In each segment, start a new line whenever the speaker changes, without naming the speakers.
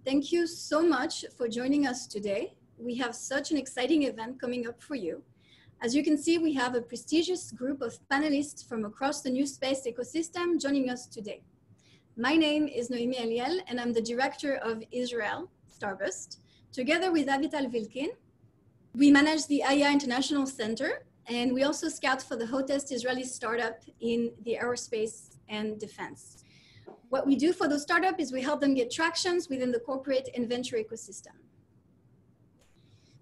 Thank you so much for joining us today. We have such an exciting event coming up for you. As you can see, we have a prestigious group of panelists from across the new space ecosystem joining us today. My name is Noémie Eliel, and I'm the director of Israel, Starburst. Together with Avital Vilkin, we manage the AI International Center, and we also scout for the hottest Israeli startup in the aerospace and defense. What we do for those startups is we help them get tractions within the corporate and venture ecosystem.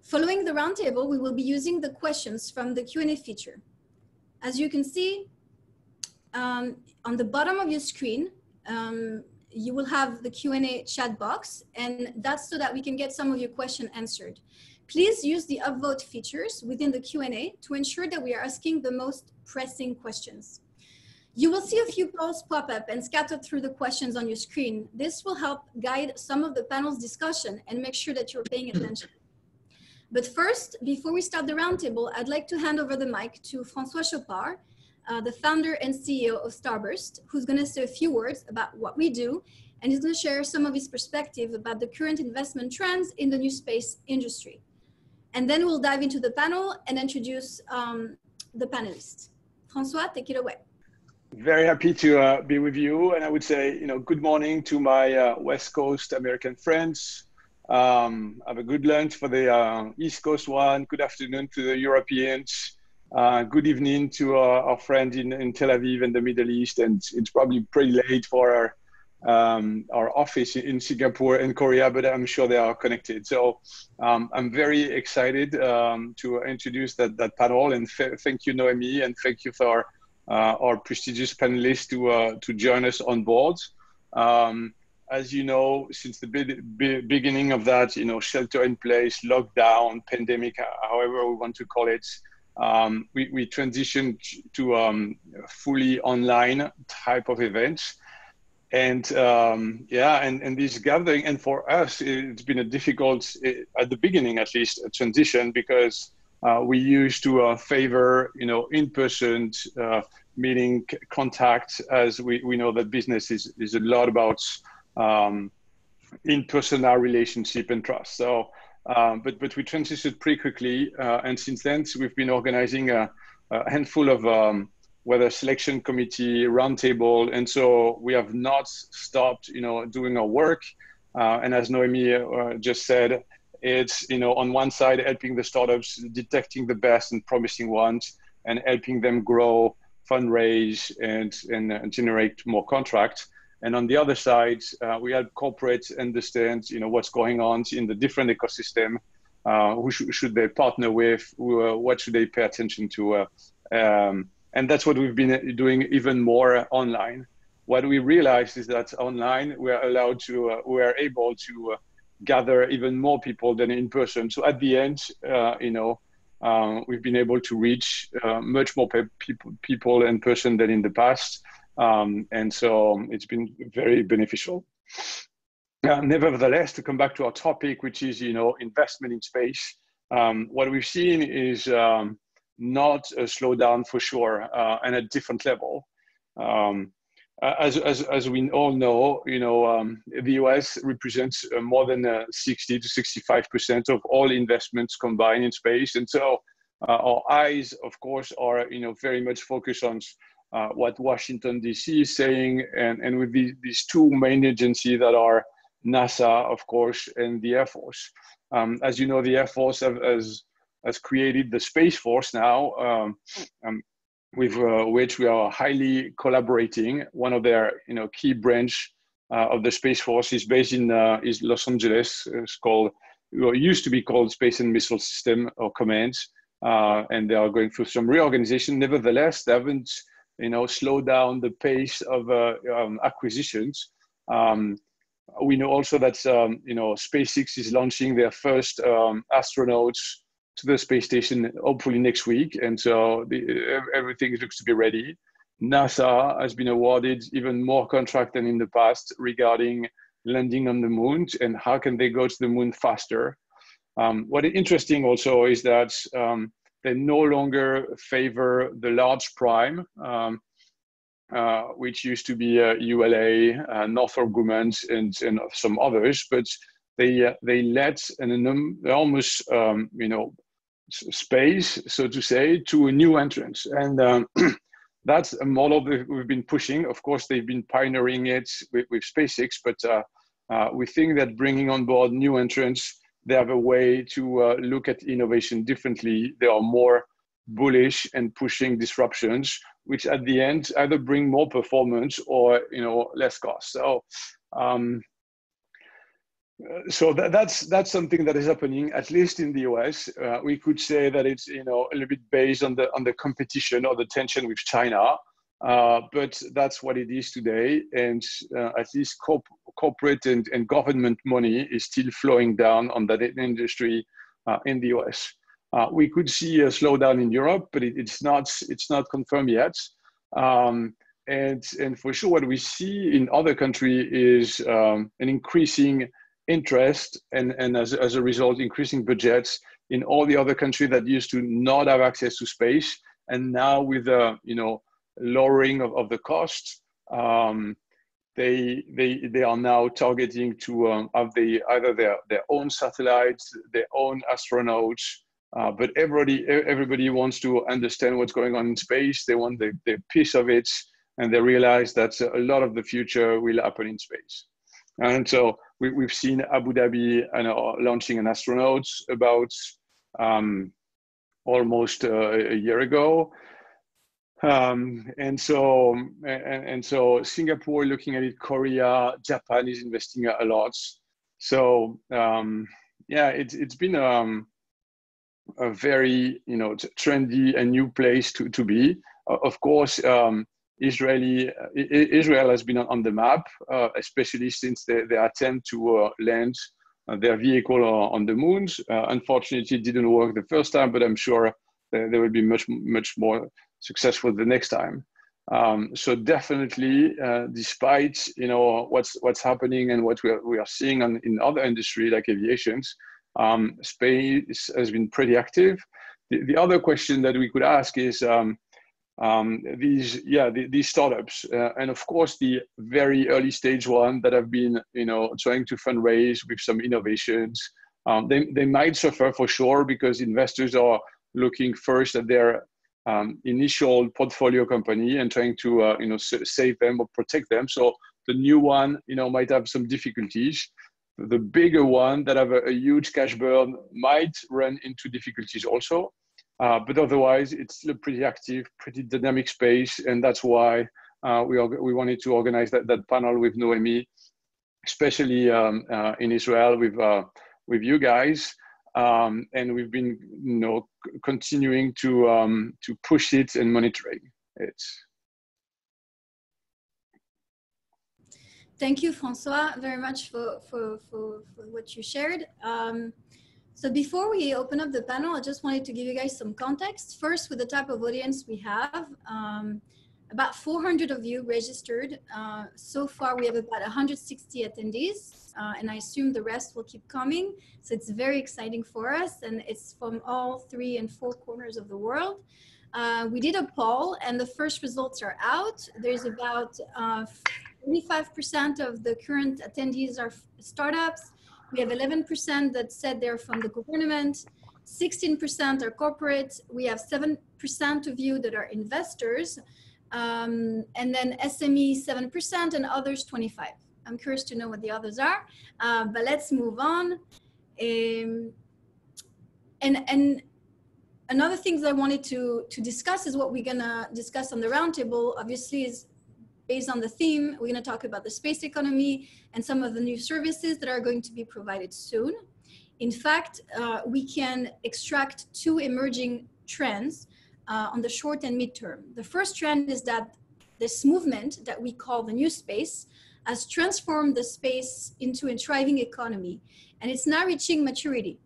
Following the roundtable, we will be using the questions from the Q&A feature. As you can see, on the bottom of your screen, you will have the Q&A chat box, and that's so that we can get some of your questions answered. Please use the upvote features within the Q&A to ensure that we are asking the most pressing questions. You will see a few polls pop up and scattered through the questions on your screen. This will help guide some of the panel's discussion and make sure that you're paying attention. But first, before we start the roundtable, I'd like to hand over the mic to François Chopard, the founder and CEO of Starburst, who's going to say a few words about what we do, and he's going to share some of his perspective about the current investment trends in the new space industry. And then we'll dive into the panel and introduce the panelists. François, take it away.
Very happy to be with you, and I would say, good morning to my West Coast American friends. Have a good lunch for the East Coast one. Good afternoon to the Europeans. Good evening to our friend in Tel Aviv and the Middle East, and it's probably pretty late for our office in Singapore and Korea, but I'm sure they are connected. So I'm very excited to introduce that panel, and thank you, Noémie, and thank you for our prestigious panelists to join us on board. As you know, since the beginning of that, shelter in place, lockdown, pandemic, however we want to call it, we transitioned to fully online type of events. And and this gathering, and for us, it's been a difficult, at the beginning at least, a transition, because we used to favor, in-person meeting contact, as we know that business is a lot about in-personal relationship and trust. So, but we transitioned pretty quickly, and since then we've been organizing a handful of whether selection committee, roundtable, and so we have not stopped, doing our work. And as Noémie just said, it's, on one side, helping the startups, detecting the best and promising ones, and helping them grow, fundraise, and generate more contracts. And on the other side, we help corporates understand, what's going on in the different ecosystem. Who should they partner with? What should they pay attention to? And that's what we've been doing even more online. What we realized is that online, we're able to gather even more people than in person. So at the end, we've been able to reach much more people in person than in the past. And so it's been very beneficial. Nevertheless, to come back to our topic, which is, investment in space, what we've seen is not a slowdown for sure, and a different level. As we all know, the US represents more than 60 to 65% of all investments combined in space. And so our eyes, of course, are, very much focused on what Washington, D.C. is saying, and with these two main agencies that are NASA, of course, and the Air Force. As you know, the Air Force has created the Space Force now, with which we are highly collaborating. One of their key branch of the Space Force is based in Los Angeles. It used to be called Space and Missile System or Command, and they are going through some reorganization. Nevertheless, they haven't slowed down the pace of acquisitions. We know also that SpaceX is launching their first astronauts to the space station hopefully next week, and so everything looks to be ready. NASA has been awarded even more contract than in the past regarding landing on the moon and how can they go to the moon faster. What is interesting also is that they no longer favor the large prime. which used to be ULA, Northrop Grumman, and some others, but they let an enormous space, so to say, to a new entrant, and that's a model that we've been pushing. Of course, they've been pioneering it with SpaceX, but we think that bringing on board new entrants, they have a way to look at innovation differently. They are more bullish and pushing disruptions, which at the end either bring more performance or less cost. So that's something that is happening, at least in the US. We could say that it's a little bit based on the competition or the tension with China, but that's what it is today. And at least corporate and government money is still flowing down on that industry in the US. We could see a slowdown in Europe, but it's not confirmed yet. And for sure, what we see in other countries is an increasing interest and as a result, increasing budgets in all the other countries that used to not have access to space. And now with lowering of the cost, they are now targeting to have either their own satellites, their own astronauts, but everybody wants to understand what's going on in space. They want their piece of it, and they realize that a lot of the future will happen in space. And so we've seen Abu Dhabi launching an astronaut about almost a year ago. And so Singapore looking at it, Korea, Japan is investing a lot. So yeah, it's been a very trendy and new place to be. Of course, Israel has been on the map, especially since their attempt to land their vehicle on the moon. Unfortunately, it didn't work the first time, but I'm sure they will be much more successful the next time. So definitely, despite what's happening and what we are seeing in other industry like aviation, space has been pretty active. The other question that we could ask is these startups, and of course the very early stage one that have been trying to fundraise with some innovations, they might suffer for sure, because investors are looking first at their initial portfolio company and trying to save them or protect them. So the new one might have some difficulties. The bigger one that have a huge cash burn might run into difficulties also. But otherwise, it's still a pretty active, pretty dynamic space, and that's why we wanted to organize that panel with Noemi, especially in Israel with you guys, and we've been continuing to push it and monitoring it.
Thank you, Francois, very much for what you shared. So before we open up the panel, I just wanted to give you guys some context. First, with the type of audience we have, about 400 of you registered. So far, we have about 160 attendees, and I assume the rest will keep coming. So it's very exciting for us, and it's from all 3 and 4 corners of the world. We did a poll, and the first results are out. There's about 45% of the current attendees are startups. We have 11% that said they're from the government, 16% are corporate. We have 7% of you that are investors, and then SME 7% and others 25%. I'm curious to know what the others are, but let's move on. And another thing that I wanted to discuss is what we're gonna discuss on the roundtable, obviously, is based on the theme. We're going to talk about the space economy and some of the new services that are going to be provided soon. In fact, we can extract 2 emerging trends on the short and midterm. The first trend is that this movement that we call the new space has transformed the space into a thriving economy, and it's now reaching maturity.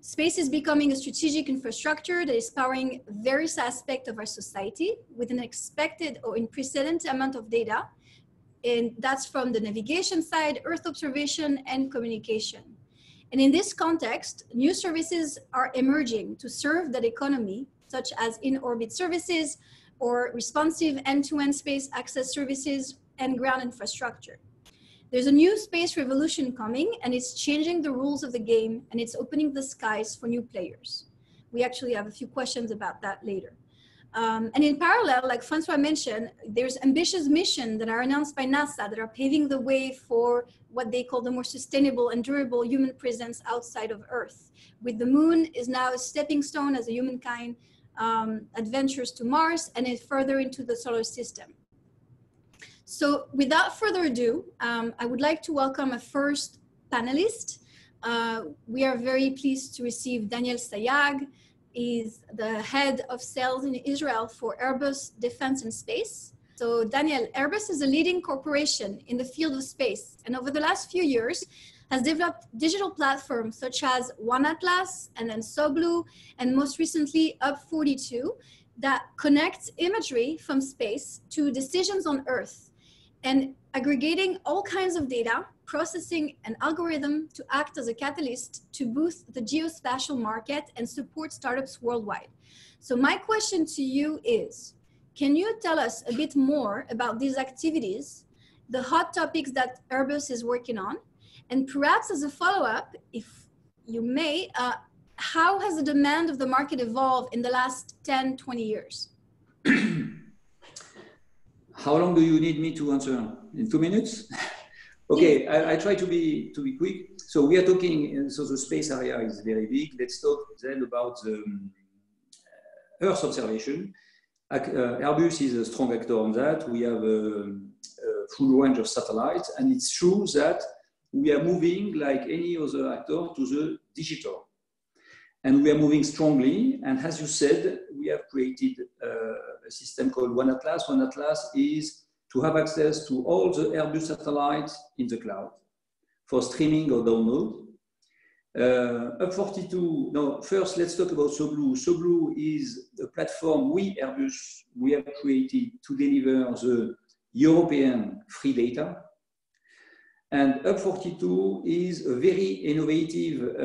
Space is becoming a strategic infrastructure that is powering various aspects of our society with an expected or unprecedented amount of data. And that's from the navigation side, Earth observation, and communication. And in this context, new services are emerging to serve that economy, such as in-orbit services, or responsive end-to-end space access services and ground infrastructure. There's a new space revolution coming, and it's changing the rules of the game, and it's opening the skies for new players. We actually have a few questions about that later. And in parallel, like Francois mentioned, there's ambitious missions that are announced by NASA that are paving the way for what they call the more sustainable and durable human presence outside of Earth. With the moon is now a stepping stone as a humankind adventures to Mars and further into the solar system. So without further ado, I would like to welcome a first panelist. We are very pleased to receive Daniel Sayag. Is the head of sales in Israel for Airbus Defense and Space. So Daniel, Airbus is a leading corporation in the field of space, and over the last few years has developed digital platforms such as OneAtlas and then SoBlue, and most recently Up42 that connects imagery from space to decisions on Earth and aggregating all kinds of data, processing an algorithm to act as a catalyst to boost the geospatial market and support startups worldwide. So my question to you is, can you tell us a bit more about these activities, the hot topics that Airbus is working on, and perhaps as a follow-up, if you may, how has the demand of the market evolved in the last 10, 20 years?
How long do you need me to answer? In 2 minutes? Okay, I try to be quick. So we are talking, so the space area is very big. Let's talk then about the Earth observation. Airbus is a strong actor on that. We have a full range of satellites, and it's true that we are moving like any other actor to the digital. And we are moving strongly. And as you said, we have created a system called OneAtlas. OneAtlas is to have access to all the Airbus satellites in the cloud for streaming or download. Up42, no, first let's talk about SoBlue. SoBlue is a platform Airbus, we have created to deliver the European free data. And Up42 is a very innovative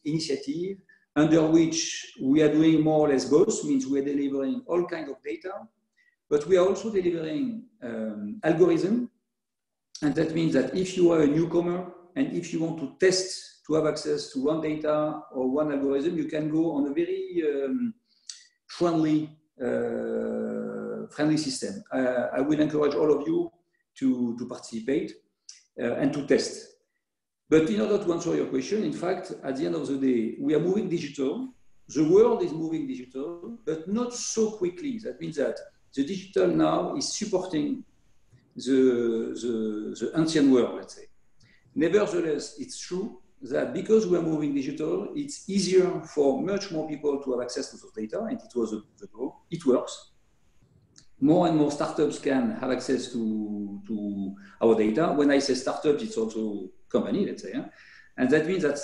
initiative under which we are doing more or less both, means we are delivering all kinds of data, but we are also delivering algorithm. And that means that if you are a newcomer and if you want to test to have access to one data or one algorithm, you can go on a very friendly system. I will encourage all of you to participate and to test. But in order to answer your question, in fact, at the end of the day, we are moving digital. The world is moving digital, but not so quickly. That means that the digital now is supporting the ancient world, let's say. Nevertheless, it's true that because we are moving digital, it's easier for much more people to have access to those data, and it was the goal. It works. More and more startups can have access to our data. When I say startups, it's also company, let's say. And that means that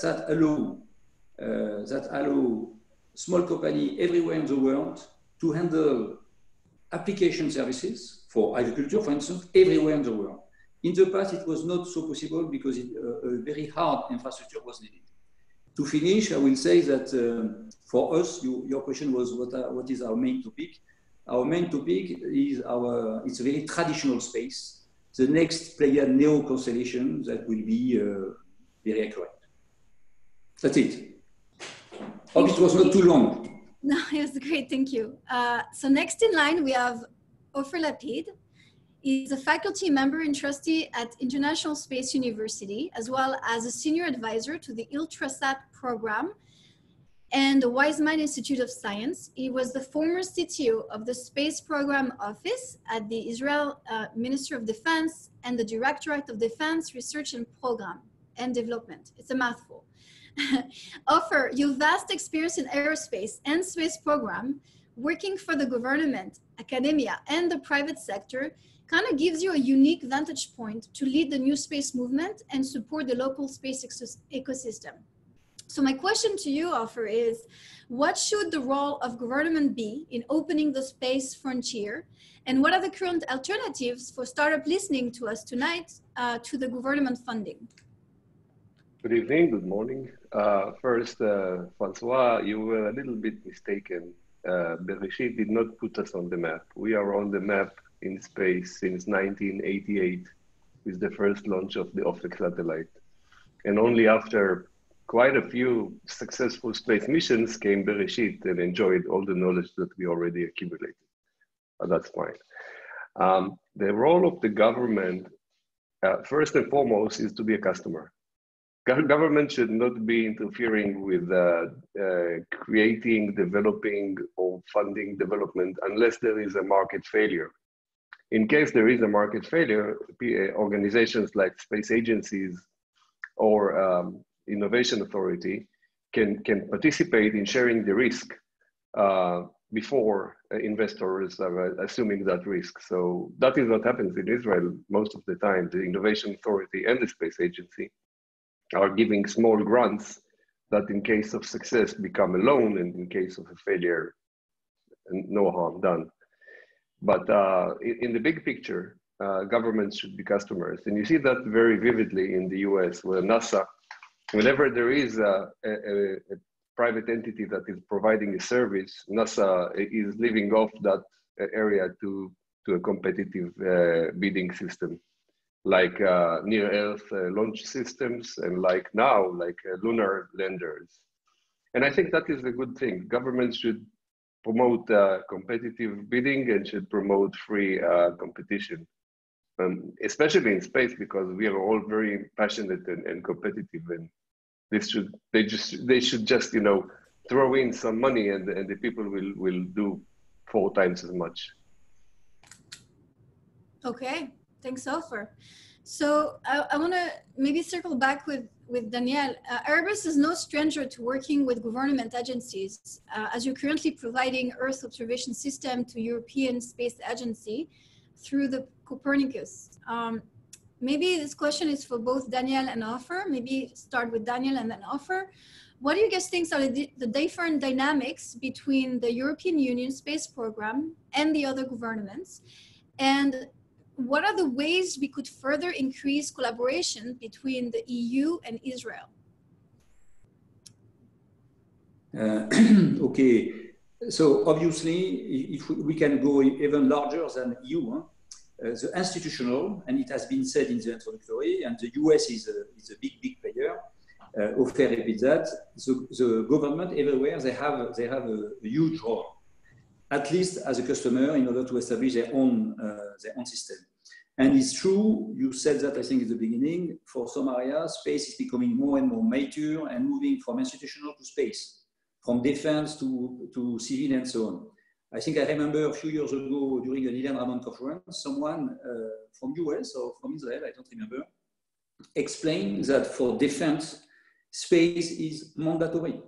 allow small company everywhere in the world to handle application services for agriculture, for instance, everywhere in the world. In the past, it was not so possible because a very hard infrastructure was needed. To finish, I will say that for us, your question was what is our main topic? Our main topic is it's a very traditional space. The next Pleiad Neo constellation that will be very accurate. That's it. Hope it was not too long.
No, it was great, thank you. So next in line, we have Ofer Lapid. He's a faculty member and trustee at International Space University, as well as a senior advisor to the ULTRASAT program and the Weizmann Institute of Science. He was the former CTO of the Space Program Office at the Israel Ministry of Defense and the Directorate of Defense Research and Program and Development. It's a mouthful. Ofer, your vast experience in aerospace and space program, working for the government, academia, and the private sector kind of gives you a unique vantage point to lead the new space movement and support the local space ecosystem. So my question to you, Ofer, is what should the role of government be in opening the space frontier? And what are the current alternatives for startup listening to us tonight to the government funding?
Good evening, good morning. First, Francois, you were a little bit mistaken. Bereshit did not put us on the map. We are on the map in space since 1988 with the first launch of the Ofer satellite. And only after quite a few successful space missions came Bereshit and enjoyed all the knowledge that we already accumulated. But that's fine. The role of the government, first and foremost, is to be a customer. Government should not be interfering with creating, developing, or funding development unless there is a market failure. In case there is a market failure, organizations like space agencies or innovation authority can participate in sharing the risk before investors are assuming that risk. So that is what happens in Israel most of the time. The innovation authority and the space agency are giving small grants that in case of success become a loan, and in case of a failure, no harm done. But in the big picture, governments should be customers. And you see that very vividly in the US, where NASA, whenever there is a private entity that is providing a service, NASA is leaving off that area to a competitive bidding system, like near-Earth launch systems, and like now, like lunar landers. And I think that is a good thing. Governments should promote competitive bidding and should promote free competition, especially in space, because we are all very passionate and competitive. And they should just throw in some money, and the people will do 4 times as much.
Okay. Thanks, Ofer. So I want to maybe circle back with Daniel. Airbus is no stranger to working with government agencies, as you're currently providing Earth observation system to European Space Agency through the Copernicus. Maybe this question is for both Daniel and Ofer. Maybe start with Daniel and then Ofer. What do you guys think are the different dynamics between the European Union space program and the other governments? And what are the ways we could further increase collaboration between the EU and Israel?
Okay, so obviously, if we can go even larger than EU, the institutional, and it has been said in the introductory, and the US is a big player. Ofer repeats that. The government everywhere, they have a huge role, at least as a customer, in order to establish their own system. And it's true, you said that I think at the beginning, for some areas, space is becoming more and more mature and moving from institutional to space, from defense to civil and so on. I think I remember a few years ago during an Ramon conference, someone from US or from Israel, I don't remember, explained that for defense, space is mandatory.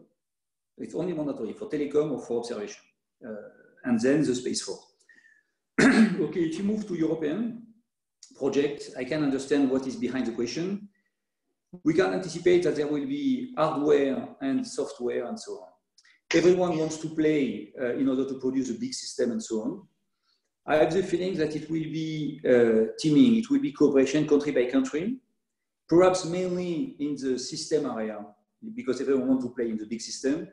It's only mandatory for telecom or for observation. And then the Space Force. Okay, if you move to European project, I can understand what is behind the question. We can anticipate that there will be hardware and software and so on. Everyone wants to play in order to produce a big system and so on. I have the feeling that it will be teaming, it will be cooperation country by country, perhaps mainly in the system area, because everyone wants to play in the big system.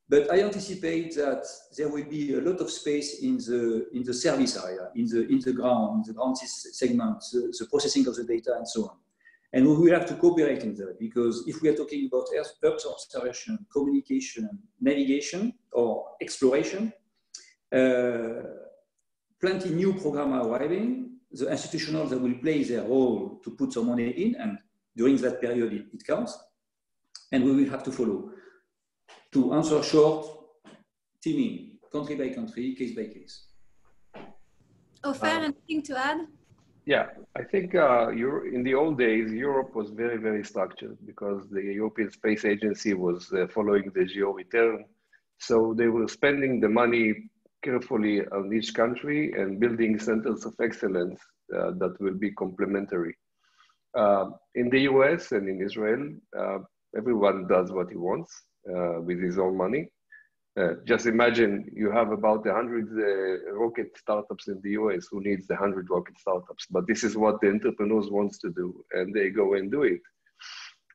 But I anticipate that there will be a lot of space in the service area, in the ground segment, the processing of the data and so on. And we will have to cooperate in that, because if we are talking about Earth observation, communication, navigation, or exploration, plenty new programs are arriving. The institutional that will play their role to put some money in, and during that period it counts, and we will have to follow. To answer short, teaming, country by country, case by case.
Ofer, anything to add?
Yeah, I think in the old days, Europe was very, very structured because the European Space Agency was following the geo-return. So they were spending the money carefully on each country and building centers of excellence that will be complementary. In the US and in Israel, everyone does what he wants with his own money. Just imagine you have about 100 rocket startups in the US. Who needs 100 rocket startups? But this is what the entrepreneurs wants to do, and they go and do it.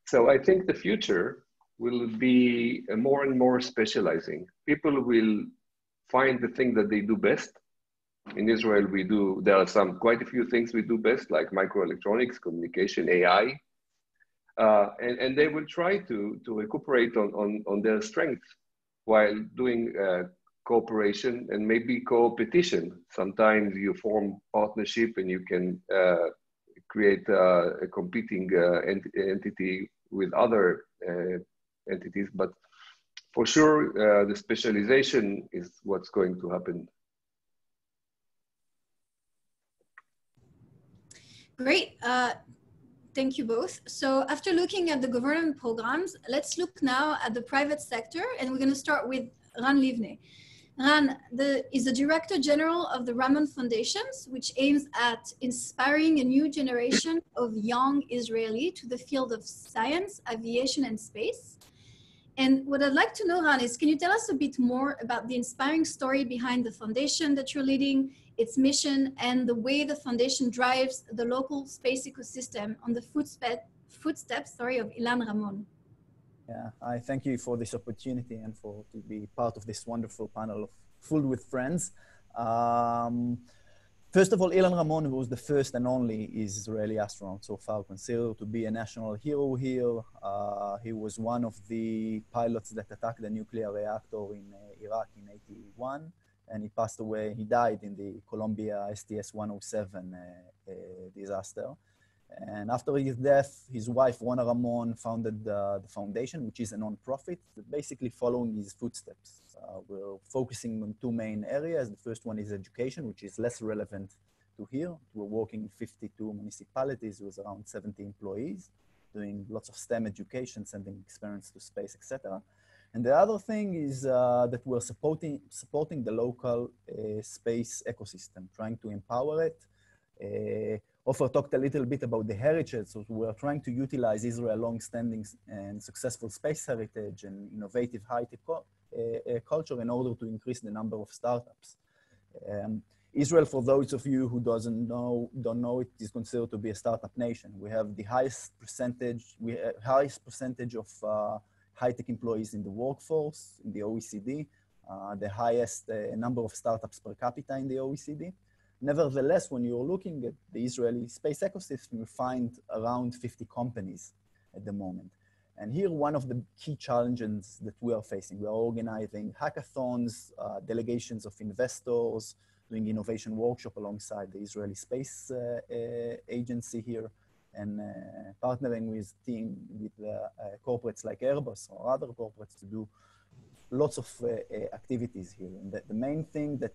So I think the future will be more and more specializing. People will find the thing that they do best. In Israel, there are quite a few things we do best, like microelectronics, communication, AI, and they will try to recuperate on their strengths while doing cooperation and maybe co-petition. Sometimes you form partnership and you can create a competing entity with other entities, but for sure, the specialization is what's going to happen.
Great. Thank you both. So after looking at the government programs, let's look now at the private sector, and we're going to start with Livne. Ran is the Director General of the Ramon Foundations, which aims at inspiring a new generation of young Israeli to the field of science, aviation, and space. And what I'd like to know, Ran, is can you tell us a bit more about the inspiring story behind the foundation that you're leading, its mission, and the way the foundation drives the local space ecosystem on the footsteps of Ilan Ramon?
Yeah, I thank you for this opportunity and to be part of this wonderful panel full with friends. First of all, Ilan Ramon was the first and only Israeli astronaut so far considered to be a national hero here. He was one of the pilots that attacked the nuclear reactor in Iraq in '81, and he passed away. He died in the Columbia STS-107 disaster. And after his death, his wife, Rona Ramon, founded the foundation, which is a non-profit, basically following his footsteps. We're focusing on two main areas. The first one is education, which is less relevant to here. We're working in 52 municipalities with around 70 employees, doing lots of STEM education, sending experiments to space, etc. And the other thing is that we're supporting the local space ecosystem, trying to empower it. Ofer talked a little bit about the heritage, so we're trying to utilize Israel's long-standing and successful space heritage and innovative high-tech culture in order to increase the number of startups. Israel, for those of you who don't know it, is considered to be a startup nation. We have the highest percentage of high-tech employees in the workforce in the OECD, the highest number of startups per capita in the OECD. Nevertheless, when you're looking at the Israeli space ecosystem, you find around 50 companies at the moment. And here, one of the key challenges that we are facing, we are organizing hackathons, delegations of investors, doing innovation workshop alongside the Israeli Space Agency here, and partnering with corporates like Airbus or other corporates to do lots of activities here. And the main thing the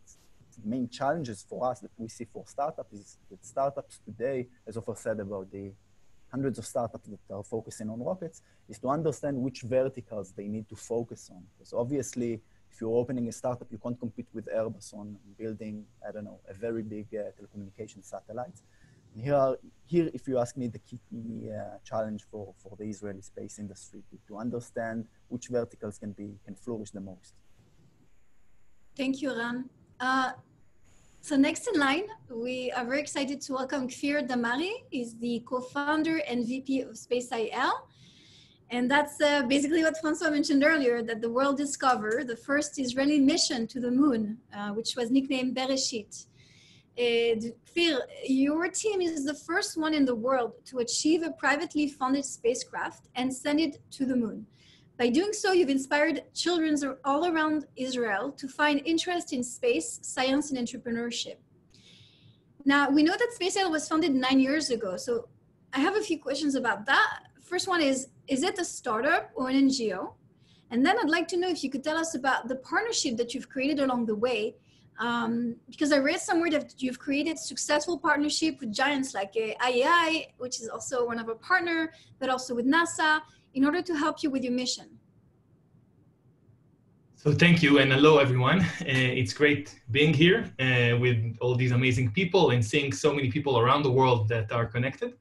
main challenges for us that we see for startups is that startups today, as Ofer said about the hundreds of startups that are focusing on rockets, is to understand which verticals they need to focus on. Because obviously, if you're opening a startup, you can't compete with Airbus on building, I don't know, a very big telecommunication satellite. And here, if you ask me, the key challenge for the Israeli space industry to understand which verticals can flourish the most.
Thank you, Ran. So next in line, we are very excited to welcome Kfir Damari. He's the co-founder and VP of SpaceIL. And that's basically what Francois mentioned earlier, that the world discovered the first Israeli mission to the moon, which was nicknamed Bereshit. Kfir, your team is the first one in the world to achieve a privately funded spacecraft and send it to the moon. By doing so, you've inspired children all around Israel to find interest in space, science, and entrepreneurship. Now, we know that SpaceIL was founded 9 years ago, so I have a few questions about that. First one is it a startup or an NGO? And then I'd like to know if you could tell us about the partnership that you've created along the way, because I read somewhere that you've created successful partnership with giants like IAI, which is also one of our partner, but also with NASA, in order to help you with your mission.
So thank you, and hello everyone. It's great being here with all these amazing people and seeing so many people around the world that are connected.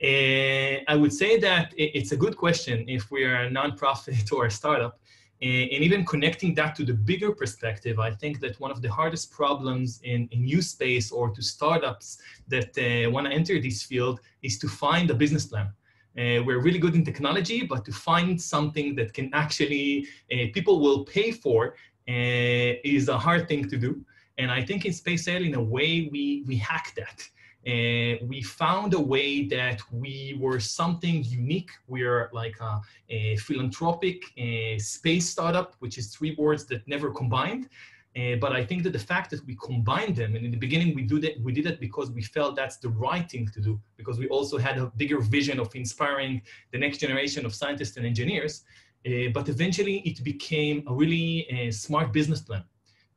I would say that it's a good question if we are a nonprofit or a startup. And even connecting that to the bigger perspective, I think that one of the hardest problems in new space or to startups that want to enter this field is to find a business plan. We're really good in technology, but to find something that can actually, people will pay for is a hard thing to do. And I think in SpaceIL, in a way, we hacked that. We found a way that we were something unique. We're like a philanthropic space startup, which is three words that never combined. But I think that the fact that we combined them, and in the beginning we did it because we felt that's the right thing to do, because we also had a bigger vision of inspiring the next generation of scientists and engineers. But eventually it became a really smart business plan,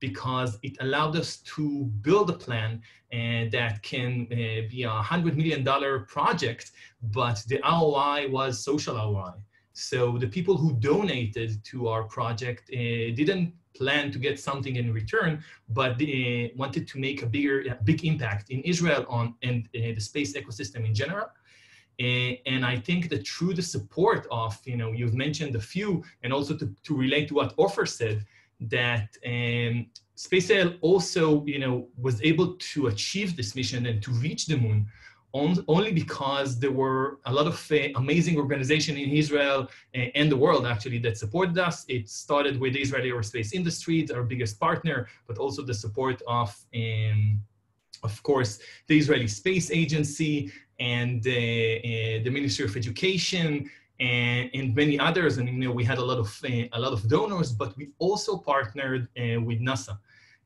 because it allowed us to build a plan that can be a $100 million project, but the ROI was social ROI. So the people who donated to our project didn't plan to get something in return, but they wanted to make a big impact in Israel and the space ecosystem in general. And I think that through the support of, you've mentioned a few, and also to relate to what Ofer said, that SpaceIL also, was able to achieve this mission and to reach the moon only because there were a lot of amazing organizations in Israel and the world actually that supported us. It started with the Israeli aerospace industry, our biggest partner, but also the support of course, the Israeli Space Agency and the Ministry of Education and many others. And we had a lot of donors, but we also partnered with NASA.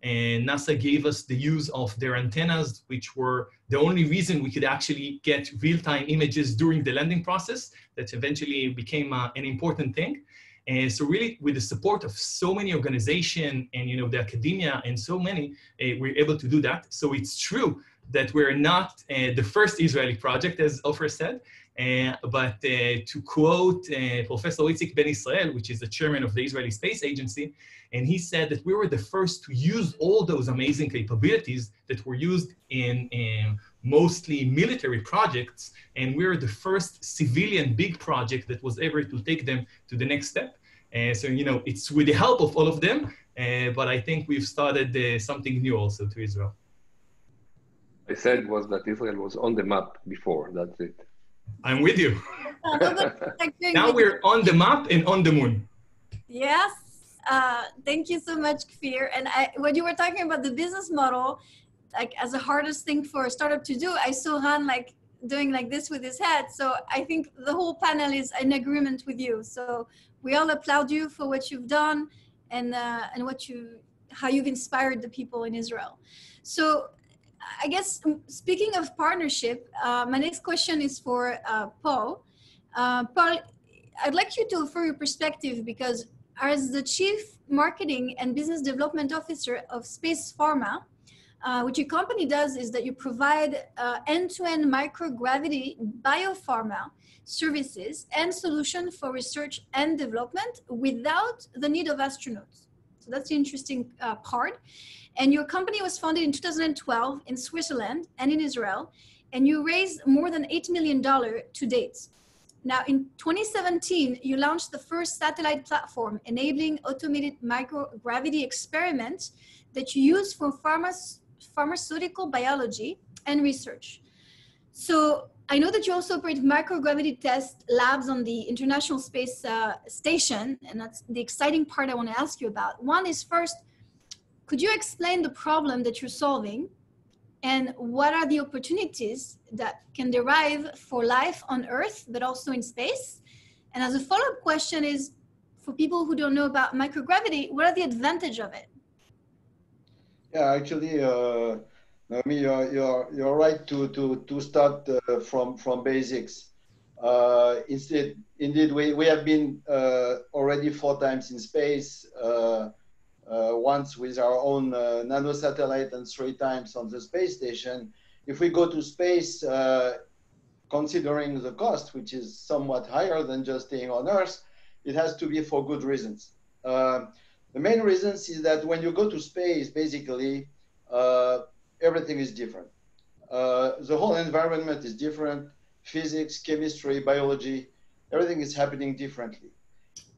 And NASA gave us the use of their antennas, which were the only reason we could actually get real-time images during the landing process. That eventually became an important thing. And so really, with the support of so many organizations and the academia and so many, we're able to do that. So it's true that we're not the first Israeli project, as Ofer said, but to quote Professor Itzik Ben Israel, which is the chairman of the Israeli Space Agency, and he said that we were the first to use all those amazing capabilities that were used in mostly military projects, and we were the first civilian big project that was able to take them to the next step. So, it's with the help of all of them, but I think we've started something new also to Israel.
I said was that Israel was on the map before, that's it.
I'm with you. Now we're on the map and on the moon.
Yes. Thank you so much, Kfir. And when you were talking about the business model, like as the hardest thing for a startup to do, I saw Han doing like this with his head. So I think the whole panel is in agreement with you. So we all applaud you for what you've done and how you've inspired the people in Israel. So I guess speaking of partnership, my next question is for Paul. Paul, I'd like you to offer your perspective, because as the Chief Marketing and Business Development Officer of SpacePharma, what your company does is that you provide end-to-end microgravity biopharma services and solutions for research and development without the need of astronauts. So that's the interesting part. And your company was founded in 2012 in Switzerland and in Israel, and you raised more than $8 million to date. Now, in 2017, you launched the first satellite platform enabling automated microgravity experiments that you use for pharmaceutical biology and research. So I know that you also operate microgravity test labs on the International Space Station, and that's the exciting part I want to ask you about. One is, first, could you explain the problem that you're solving, and what are the opportunities that can derive for life on Earth, but also in space? And as a follow-up question is, for people who don't know about microgravity, what are the advantages of it?
Yeah, actually, Naomi, you're right to start from basics. Indeed, we have been already 4 times in space. Once with our own nano satellite and 3 times on the space station. If we go to space, considering the cost, which is somewhat higher than just staying on Earth, it has to be for good reasons. The main reasons is that when you go to space, basically, everything is different. The whole environment is different. Physics, chemistry, biology, everything is happening differently.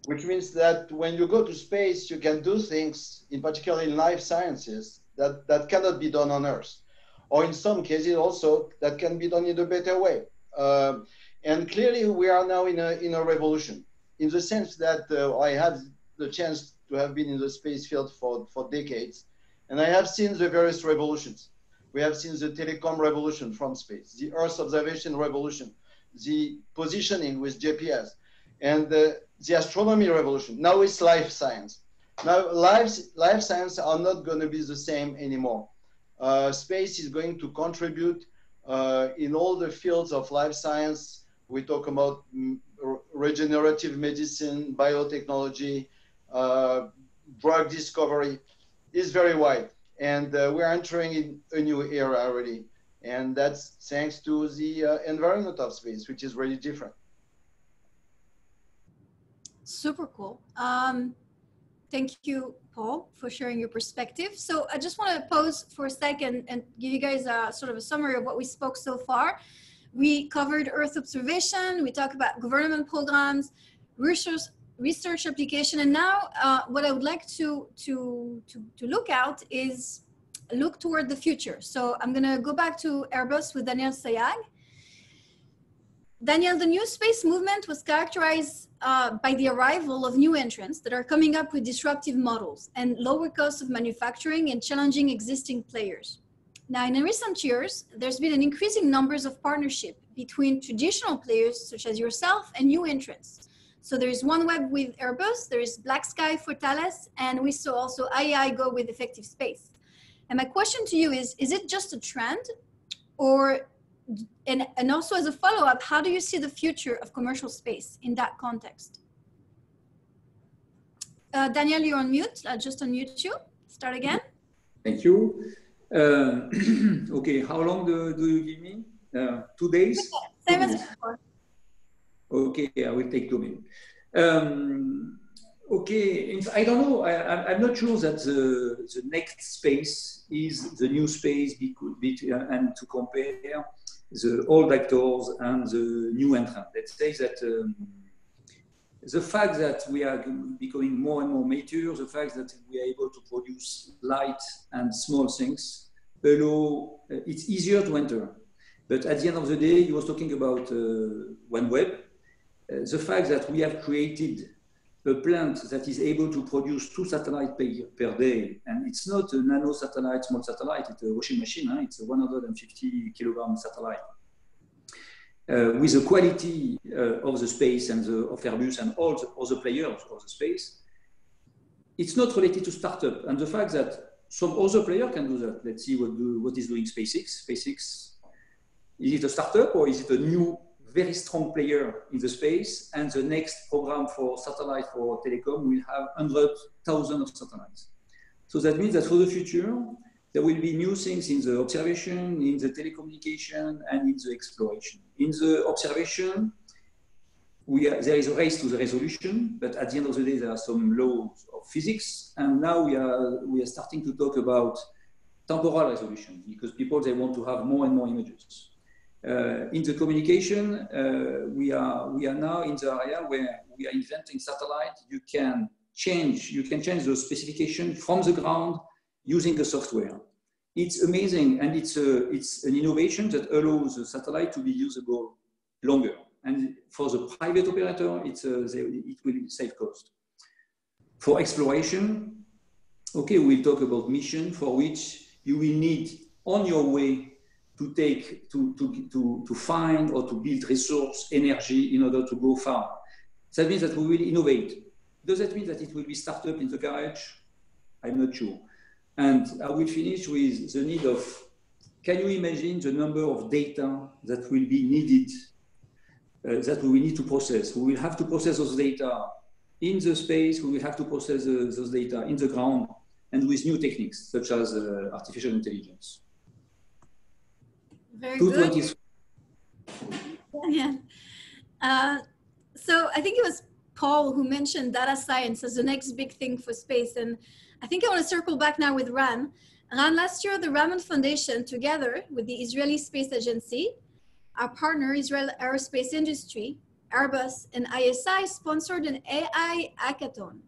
Which means that when you go to space, you can do things, in particular in life sciences, that cannot be done on Earth. Or in some cases also, that can be done in a better way. And clearly we are now in a revolution, in the sense that I have the chance to have been in the space field for decades, and I have seen the various revolutions. We have seen the telecom revolution from space, the Earth observation revolution, the positioning with GPS, and the astronomy revolution. Now it's life science. Now life science are not going to be the same anymore. Space is going to contribute in all the fields of life science. We talk about regenerative medicine, biotechnology, drug discovery. Is very wide. And we're entering in a new era already. And that's thanks to the environment of space, which is really different.
Super cool. Thank you, Paul, for sharing your perspective. So I just want to pause for a second and give you guys a sort of a summary of what we spoke so far. We covered Earth observation. We talked about government programs, research application, and now what I would like to look at is look toward the future. So I'm gonna go back to Airbus with Daniel Sayag. Daniel, the new space movement was characterized by the arrival of new entrants that are coming up with disruptive models and lower costs of manufacturing and challenging existing players. Now, in recent years, there's been an increasing numbers of partnership between traditional players such as yourself and new entrants. So there's OneWeb with Airbus, there's Black Sky for Thales, and we saw also IAI go with Effective Space. And my question to you is it just a trend? Or, and also as a follow-up, how do you see the future of commercial space in that context? Daniel, you're on mute. I'll just unmute you. Start again.
Thank you. Okay, how long do you give me? 2 days?
Same as before.
Okay, I will take 2 minutes. Okay, I don't know. I'm not sure that the next space is the new space and to compare the old actors and the new entrant. Let's say that the fact that we are becoming more and more mature, the fact that we are able to produce light and small things, allow it's easier to enter. But at the end of the day, you was talking about OneWeb. The fact that we have created a plant that is able to produce 2 satellites per day, and it's not a nano satellite, small satellite, it's a washing machine, huh? It's a 150 kilogram satellite. With the quality of the space and of Airbus and all the other players of the space, it's not related to startup. And the fact that some other player can do that. Let's see what is doing SpaceX. SpaceX, is it a startup or is it a new, very strong player in the space? And the next program for satellite for telecom will have 100,000 of satellites. So that means that for the future, there will be new things in the observation, in the telecommunication, and in the exploration. In the observation, there is a race to the resolution, but at the end of the day, there are some laws of physics. And now we are starting to talk about temporal resolution because people, they want to have more and more images. In the communication, we are now in the area where we are inventing satellite. You can change the specification from the ground using the software. It's amazing, and it's an innovation that allows the satellite to be usable longer. And for the private operator, it will save cost. For exploration, okay, we'll talk about mission for which you will need on your way to find or to build resource, energy in order to go far. That means that we will innovate. Does that mean that it will be startup in the garage? I'm not sure. And I will finish with the need of, can you imagine the number of data that will be needed, that we will need to process? We will have to process those data in the space, we will have to process those data in the ground, and with new techniques, such as artificial intelligence.
Very good. Yeah. So I think it was Paul who mentioned data science as the next big thing for space. And I think I want to circle back now with Ran. Ran, last year, the Ramon Foundation, together with the Israeli Space Agency, our partner, Israel Aerospace Industry, Airbus, and ISI, sponsored an AI hackathon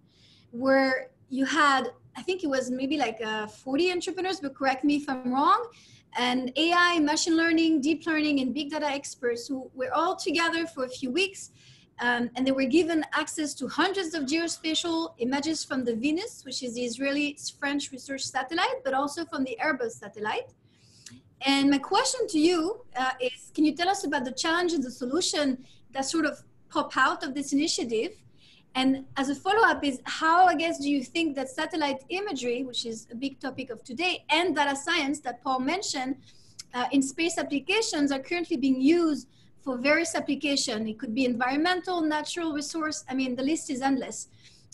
where you had, I think it was maybe like 40 entrepreneurs, but correct me if I'm wrong, and AI, machine learning, deep learning, and big data experts who were all together for a few weeks. And they were given access to hundreds of geospatial images from the Venus, which is the Israeli-French research satellite, but also from the Airbus satellite. And my question to you is, can you tell us about the challenge and the solution that sort of pop out of this initiative? And as a follow-up is, how, I guess, do you think that satellite imagery, which is a big topic of today, and data science that Paul mentioned in space applications are currently being used for various applications? It could be environmental, natural resource. I mean, the list is endless.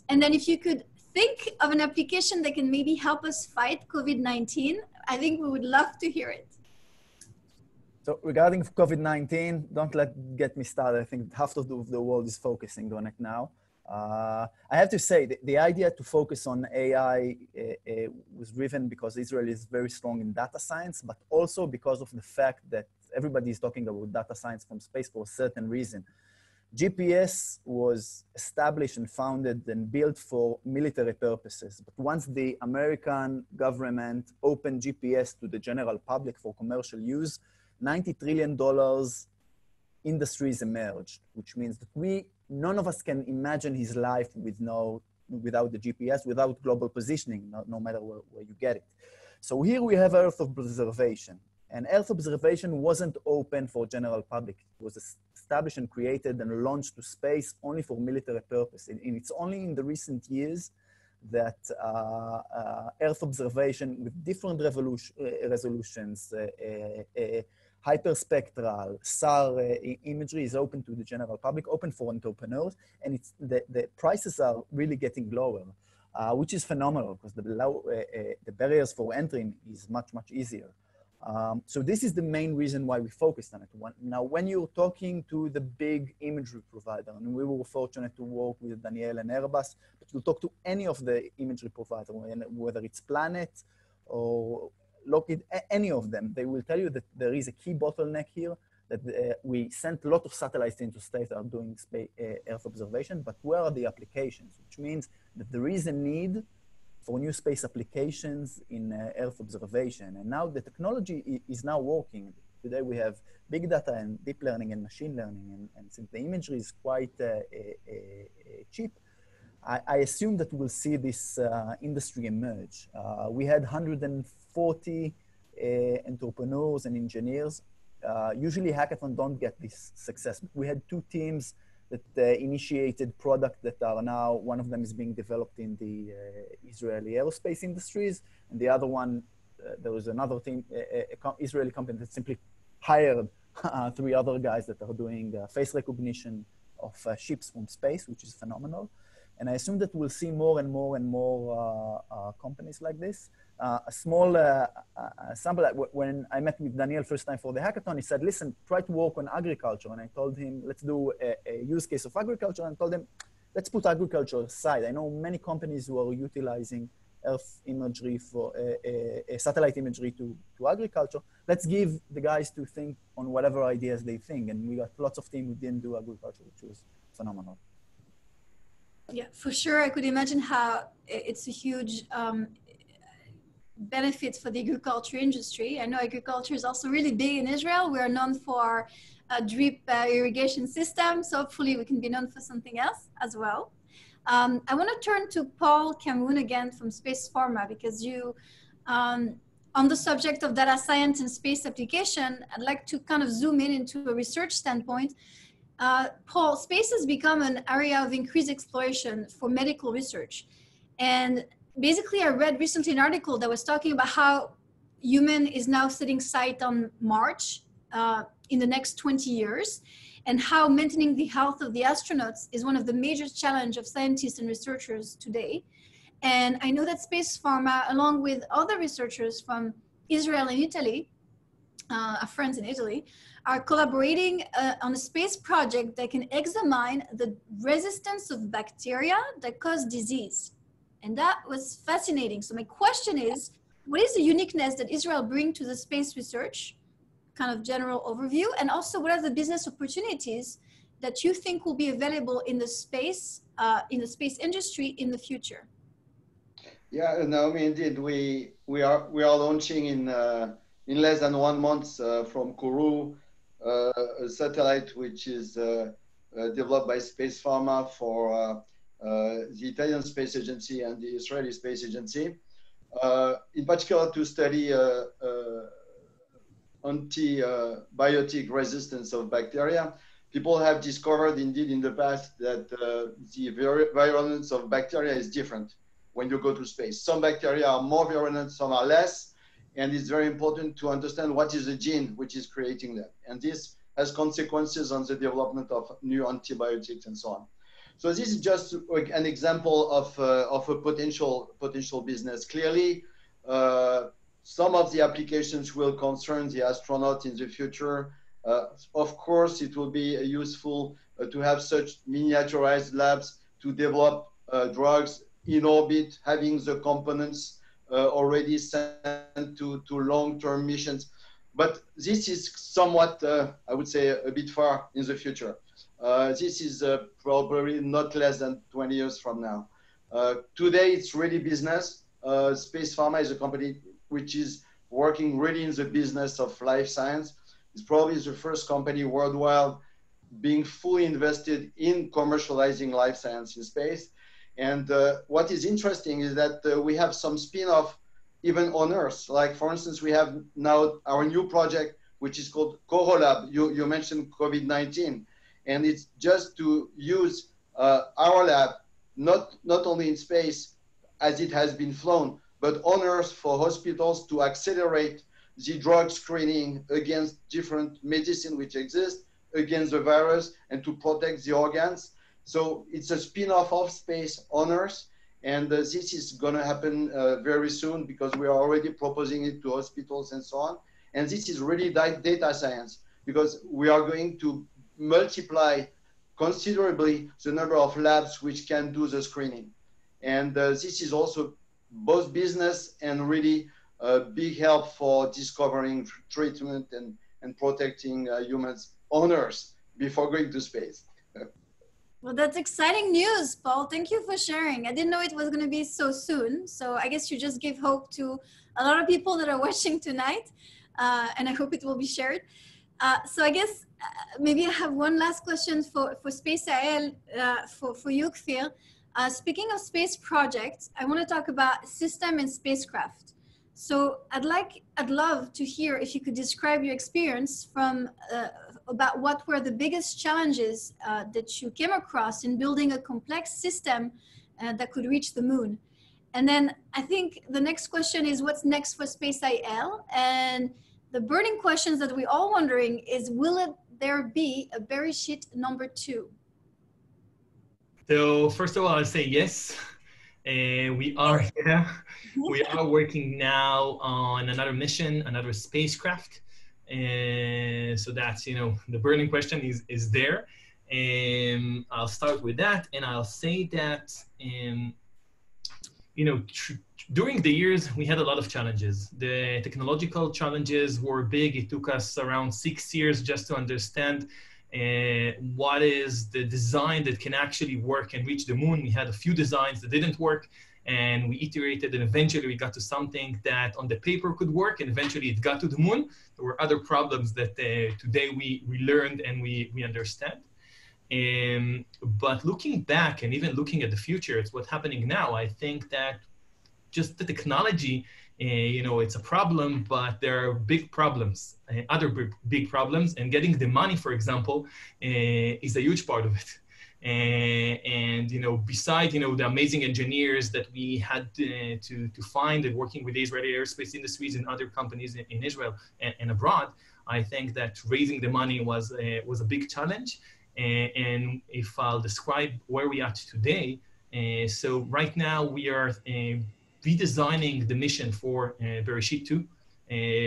And then if you could think of an application that can maybe help us fight COVID-19, I think we would love to hear it.
So regarding COVID-19, don't get me started. I think half of the world is focusing on it now. I have to say, the idea to focus on AI was driven because Israel is very strong in data science, but also because of the fact that everybody is talking about data science from space for a certain reason. GPS was established and founded and built for military purposes. But once the American government opened GPS to the general public for commercial use, $90 trillion industries emerged, which means that none of us can imagine his life without the GPS, without global positioning, no matter where you get it. So here we have Earth observation. And Earth observation wasn't open for general public. It was established and created and launched to space only for military purpose. And it's only in the recent years that Earth observation with different resolutions, hyperspectral, SAR imagery is open to the general public, open for entrepreneurs, and the prices are really getting lower, which is phenomenal because the barriers for entering is much easier. So this is the main reason why we focused on it. Now, when you're talking to the big imagery provider, and we were fortunate to work with Daniel and Airbus, but you'll talk to any of the imagery providers, whether it's Planet or Lockheed, any of them, they will tell you that there is a key bottleneck here, that we sent a lot of satellites into space that are doing Earth observation, but where are the applications? Which means that there is a need for new space applications in Earth observation. And now the technology is now working. Today we have big data and deep learning and machine learning, and since the imagery is quite cheap, I assume that we'll see this industry emerge. We had 140 entrepreneurs and engineers. Usually hackathons don't get this success. We had two teams that initiated products that are now, one of them is being developed in the Israeli aerospace industries, and the other one, there was another team, Israeli company that simply hired 3 other guys that are doing face recognition of ships from space, which is phenomenal. And I assume that we'll see more and more companies like this. A small sample, when I met with Daniel first time for the hackathon, he said, listen, try to work on agriculture. And I told him, let's do a use case of agriculture. And I told him, let's put agriculture aside. I know many companies who are utilizing Earth imagery for satellite imagery to agriculture. Let's give the guys to think on whatever ideas they think. And we got lots of teams who didn't do agriculture, which was phenomenal.
Yeah, for sure. I could imagine how it's a huge benefit for the agriculture industry. I know agriculture is also really big in Israel. We are known for a drip irrigation system. So hopefully we can be known for something else as well. I want to turn to Paul Kamoun again from SpacePharma, because you, on the subject of data science and space application, I'd like to kind of zoom in into a research standpoint. Paul, space has become an area of increased exploration for medical research. And basically, I read recently an article that was talking about how human is now setting sight on March in the next 20 years, and how maintaining the health of the astronauts is one of the major challenges of scientists and researchers today. And I know that SpacePharma, along with other researchers from Israel and Italy, our friends in Italy, are collaborating on a space project that can examine the resistance of bacteria that cause disease. And that was fascinating. So my question is, what is the uniqueness that Israel brings to the space research, kind of general overview, and also what are the business opportunities that you think will be available in the space industry in the future?
Yeah, Naomi, indeed, we are launching in less than 1 month from Kourou, a satellite which is developed by SpacePharma for the Italian Space Agency and the Israeli Space Agency, in particular to study antibiotic resistance of bacteria. People have discovered indeed in the past that the virulence of bacteria is different when you go to space. Some bacteria are more virulent, some are less, and it's very important to understand what is the gene which is creating them. And this has consequences on the development of new antibiotics and so on. So this is just an example of a potential business. Clearly, some of the applications will concern the astronaut in the future. Of course, it will be useful to have such miniaturized labs to develop drugs in orbit, having the components already sent to long-term missions. But this is somewhat, I would say, a bit far in the future. This is probably not less than 20 years from now. Today, it's really business. SpacePharma is a company which is working really in the business of life science. It's probably the first company worldwide being fully invested in commercializing life science in space. And what is interesting is that we have some spin-off even on Earth. Like, for instance, we have now our new project, which is called CoRoLab. You mentioned COVID-19. And it's just to use our lab, not only in space as it has been flown, but on Earth for hospitals to accelerate the drug screening against different medicine which exist, against the virus, and to protect the organs. So it's a spin-off of space on Earth. And this is going to happen very soon because we are already proposing it to hospitals and so on. And this is really data science because we are going to multiply considerably the number of labs which can do the screening. And this is also both business and really a big help for discovering treatment and protecting humans on Earth before going to space.
Well, that's exciting news, Paul. Thank you for sharing. I didn't know it was going to be so soon. So I guess you just give hope to a lot of people that are watching tonight. And I hope it will be shared. So I guess maybe I have one last question for SpaceIL, for you, Kfir. Speaking of space projects, I want to talk about system and spacecraft. So I'd love to hear if you could describe your experience from about what were the biggest challenges that you came across in building a complex system that could reach the moon. And then I think the next question is what's next for SpaceIL? And the burning questions that we're all wondering is, will there be a Bereshit number 2?
So first of all, I'll say yes. We are here. We are working now on another mission, another spacecraft. So that's, the burning question is there. I'll start with that, and I'll say that, during the years, we had a lot of challenges. The technological challenges were big. It took us around 6 years just to understand what is the design that can actually work and reach the moon. We had a few designs that didn't work, and we iterated, and eventually we got to something that on the paper could work, and eventually it got to the moon. There were other problems that today we learned and we understand. But looking back and even looking at the future, it's what's happening now. I think that just the technology, it's a problem, but there are big problems, other big problems, and getting the money, for example, is a huge part of it. And beside, the amazing engineers that we had to find and working with the Israeli aerospace industries and other companies in Israel and abroad, I think that raising the money was a big challenge. And if I'll describe where we are today, so right now we are redesigning the mission for Bereshit 2.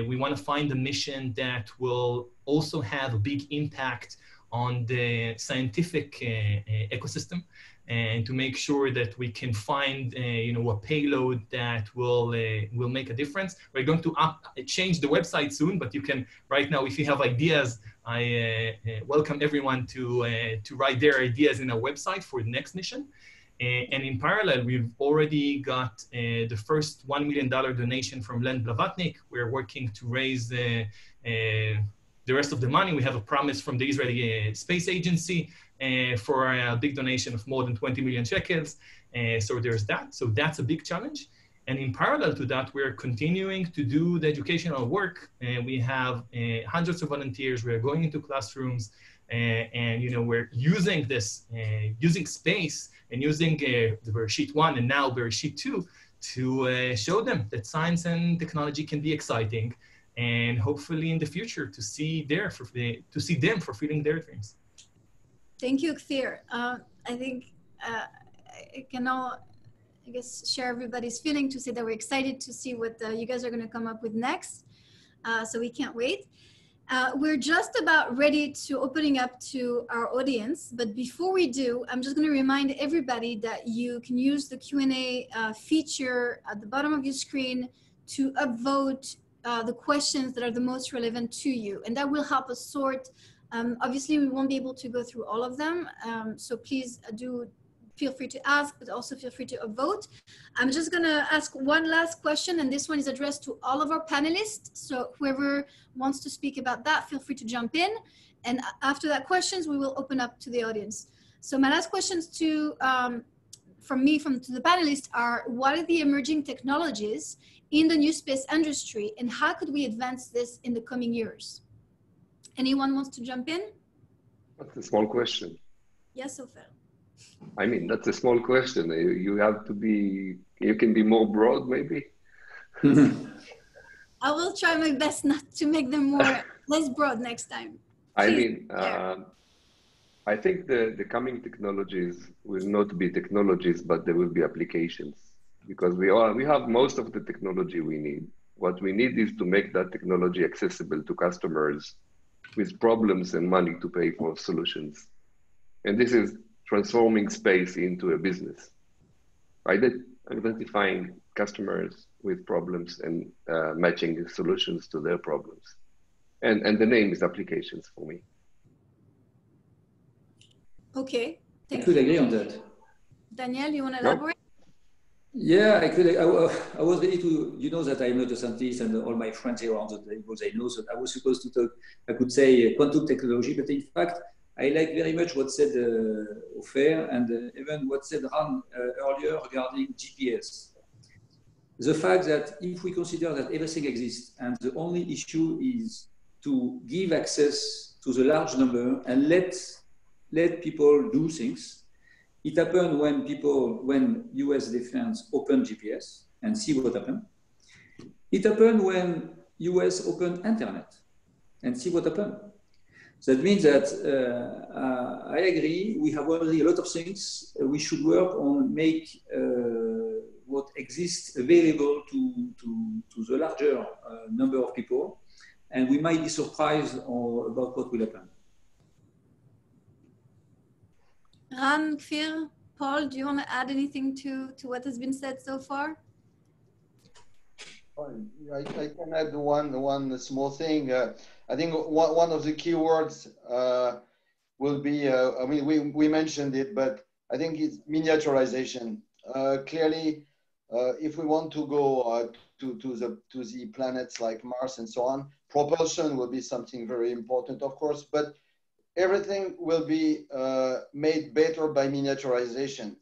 We want to find a mission that will also have a big impact on the scientific ecosystem, and to make sure that we can find a payload that will make a difference. We're going to change the website soon, but you can right now, if you have ideas, I welcome everyone to write their ideas in our website for the next mission. And in parallel, we've already got the first $1 million donation from Len Blavatnik. We're working to raise the rest of the money. We have a promise from the Israeli Space Agency for a big donation of more than 20 million shekels. So there's that. So that's a big challenge. And in parallel to that, we're continuing to do the educational work. We have hundreds of volunteers. We're going into classrooms, and we're using this, using space and using the Bereshit 1 and now Bereshit 2 to show them that science and technology can be exciting, and hopefully in the future to see them fulfilling their dreams.
Thank you, Kfir. I think I can all, I guess, share everybody's feeling to say that we're excited to see what you guys are going to come up with next. So we can't wait. We're just about ready to opening up to our audience. But before we do, I'm just going to remind everybody that you can use the Q&A feature at the bottom of your screen to upvote the questions that are the most relevant to you. And that will help us sort. Obviously, we won't be able to go through all of them. So please do feel free to ask, but also feel free to vote. I'm just gonna ask one last question, and this one is addressed to all of our panelists. So whoever wants to speak about that, feel free to jump in. And after that questions, we will open up to the audience. So my last questions to the panelists are, what are the emerging technologies in the new space industry, and how could we advance this in the coming years? Anyone wants to jump in?
That's a small question.
Yes, Ofer.
I mean, that's a small question. You can be more broad, maybe?
I will try my best not to make them less broad next time. Please,
I think the coming technologies will not be technologies, but they will be applications, because we have most of the technology we need. What we need is to make that technology accessible to customers with problems and money to pay for solutions. And this is transforming space into a business, identifying customers with problems and matching solutions to their problems. And the name is applications for me.
Okay,
I could agree on that.
Daniel, you want to elaborate?
Yeah, I could. I was ready to, you know that I'm not a scientist, and all my friends here on the table, they know that I was supposed to talk, I could say quantum technology, but in fact, I like very much what said Ofer, and even what said Ram earlier regarding GPS. The fact that if we consider that everything exists and the only issue is to give access to the large number and let people do things. It happened when US Defense opened GPS and see what happened. It happened when US opened internet and see what happened. So that means that I agree, we have already a lot of things. We should work on make what exists available to the larger number of people. And we might be surprised about what will happen.
Ram, Kfir, Paul, do you want to add anything to what has been said so far?
I can add one small thing. I think one of the key words will be, I mean, we mentioned it, but I think it's miniaturization. Clearly, if we want to go to the planets like Mars and so on, propulsion will be something very important, of course, but everything will be made better by miniaturization.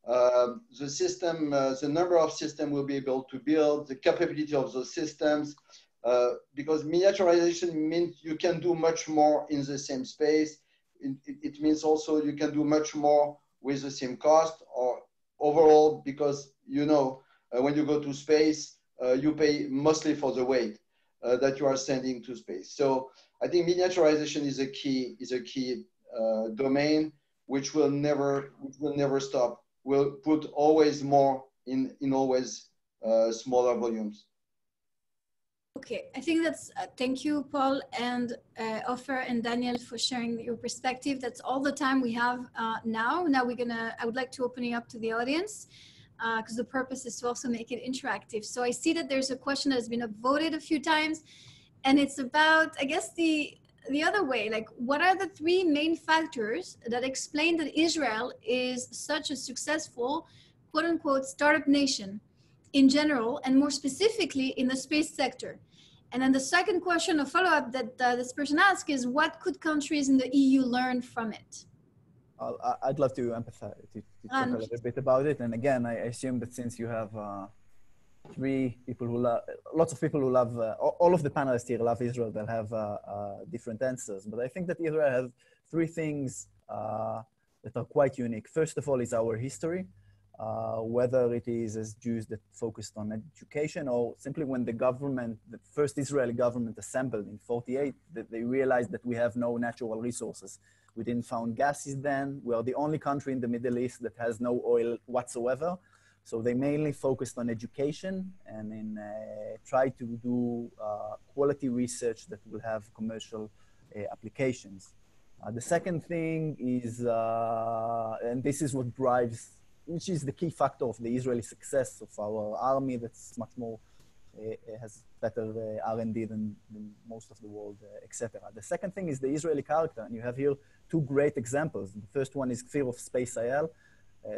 The system, the number of systems we'll be able to build, the capability of those systems, because miniaturization means you can do much more in the same space. It means also you can do much more with the same cost, or overall, because when you go to space, you pay mostly for the weight that you are sending to space. So I think miniaturization is a key domain which will never stop. We'll put always more in always smaller volumes.
Okay, I think that's, thank you, Paul and Ofer and Daniel for sharing your perspective. That's all the time we have now. Now I would like to open it up to the audience because the purpose is to also make it interactive. So I see that there's a question that has been upvoted a few times, and it's about, I guess, the other way, like what are the three main factors that explain that Israel is such a successful, quote unquote, startup nation in general, and more specifically in the space sector? And then the second question, a follow-up that this person asked is, what could countries in the EU learn from it?
I'd love to empathize, to talk a little bit about it. And again, I assume that since you have lots of people who love, all of the panelists here love Israel, they'll have different answers. But I think that Israel has three things that are quite unique. First of all is our history, whether it is as Jews that focused on education or simply when the government, the first Israeli government assembled in 48, that they realized that we have no natural resources. We didn't found gases then. We are the only country in the Middle East that has no oil whatsoever. So they mainly focused on education and in try to do quality research that will have commercial applications. The second thing is, and this is what drives, which is the key factor of the Israeli success of our army that's much more, has better R&D than most of the world, etc. The second thing is the Israeli character, and you have here two great examples. The first one is Kfir of SpaceIL.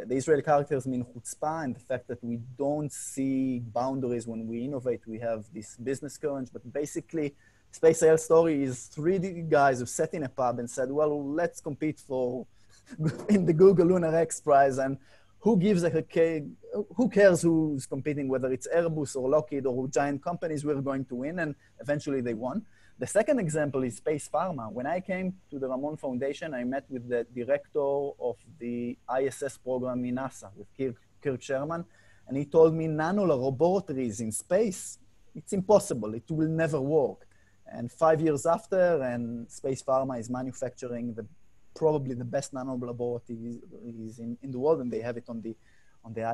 The Israeli characters mean chutzpah and the fact that we don't see boundaries when we innovate. We have this business courage, but basically SpaceIL story is 3 guys who sat in a pub and said, well, let's compete for in the Google Lunar X Prize, and who cares who's competing, whether it's Airbus or Lapid or giant companies, we're going to win, and eventually they won. The second example is SpacePharma. When I came to the Ramon Foundation, I met with the director of the ISS program in NASA, with Kirk Sherman, and he told me nanolaboratories in space, it's impossible, it will never work. And 5 years after, and SpacePharma is manufacturing probably the best nanolaboratories in the world, and they have it on the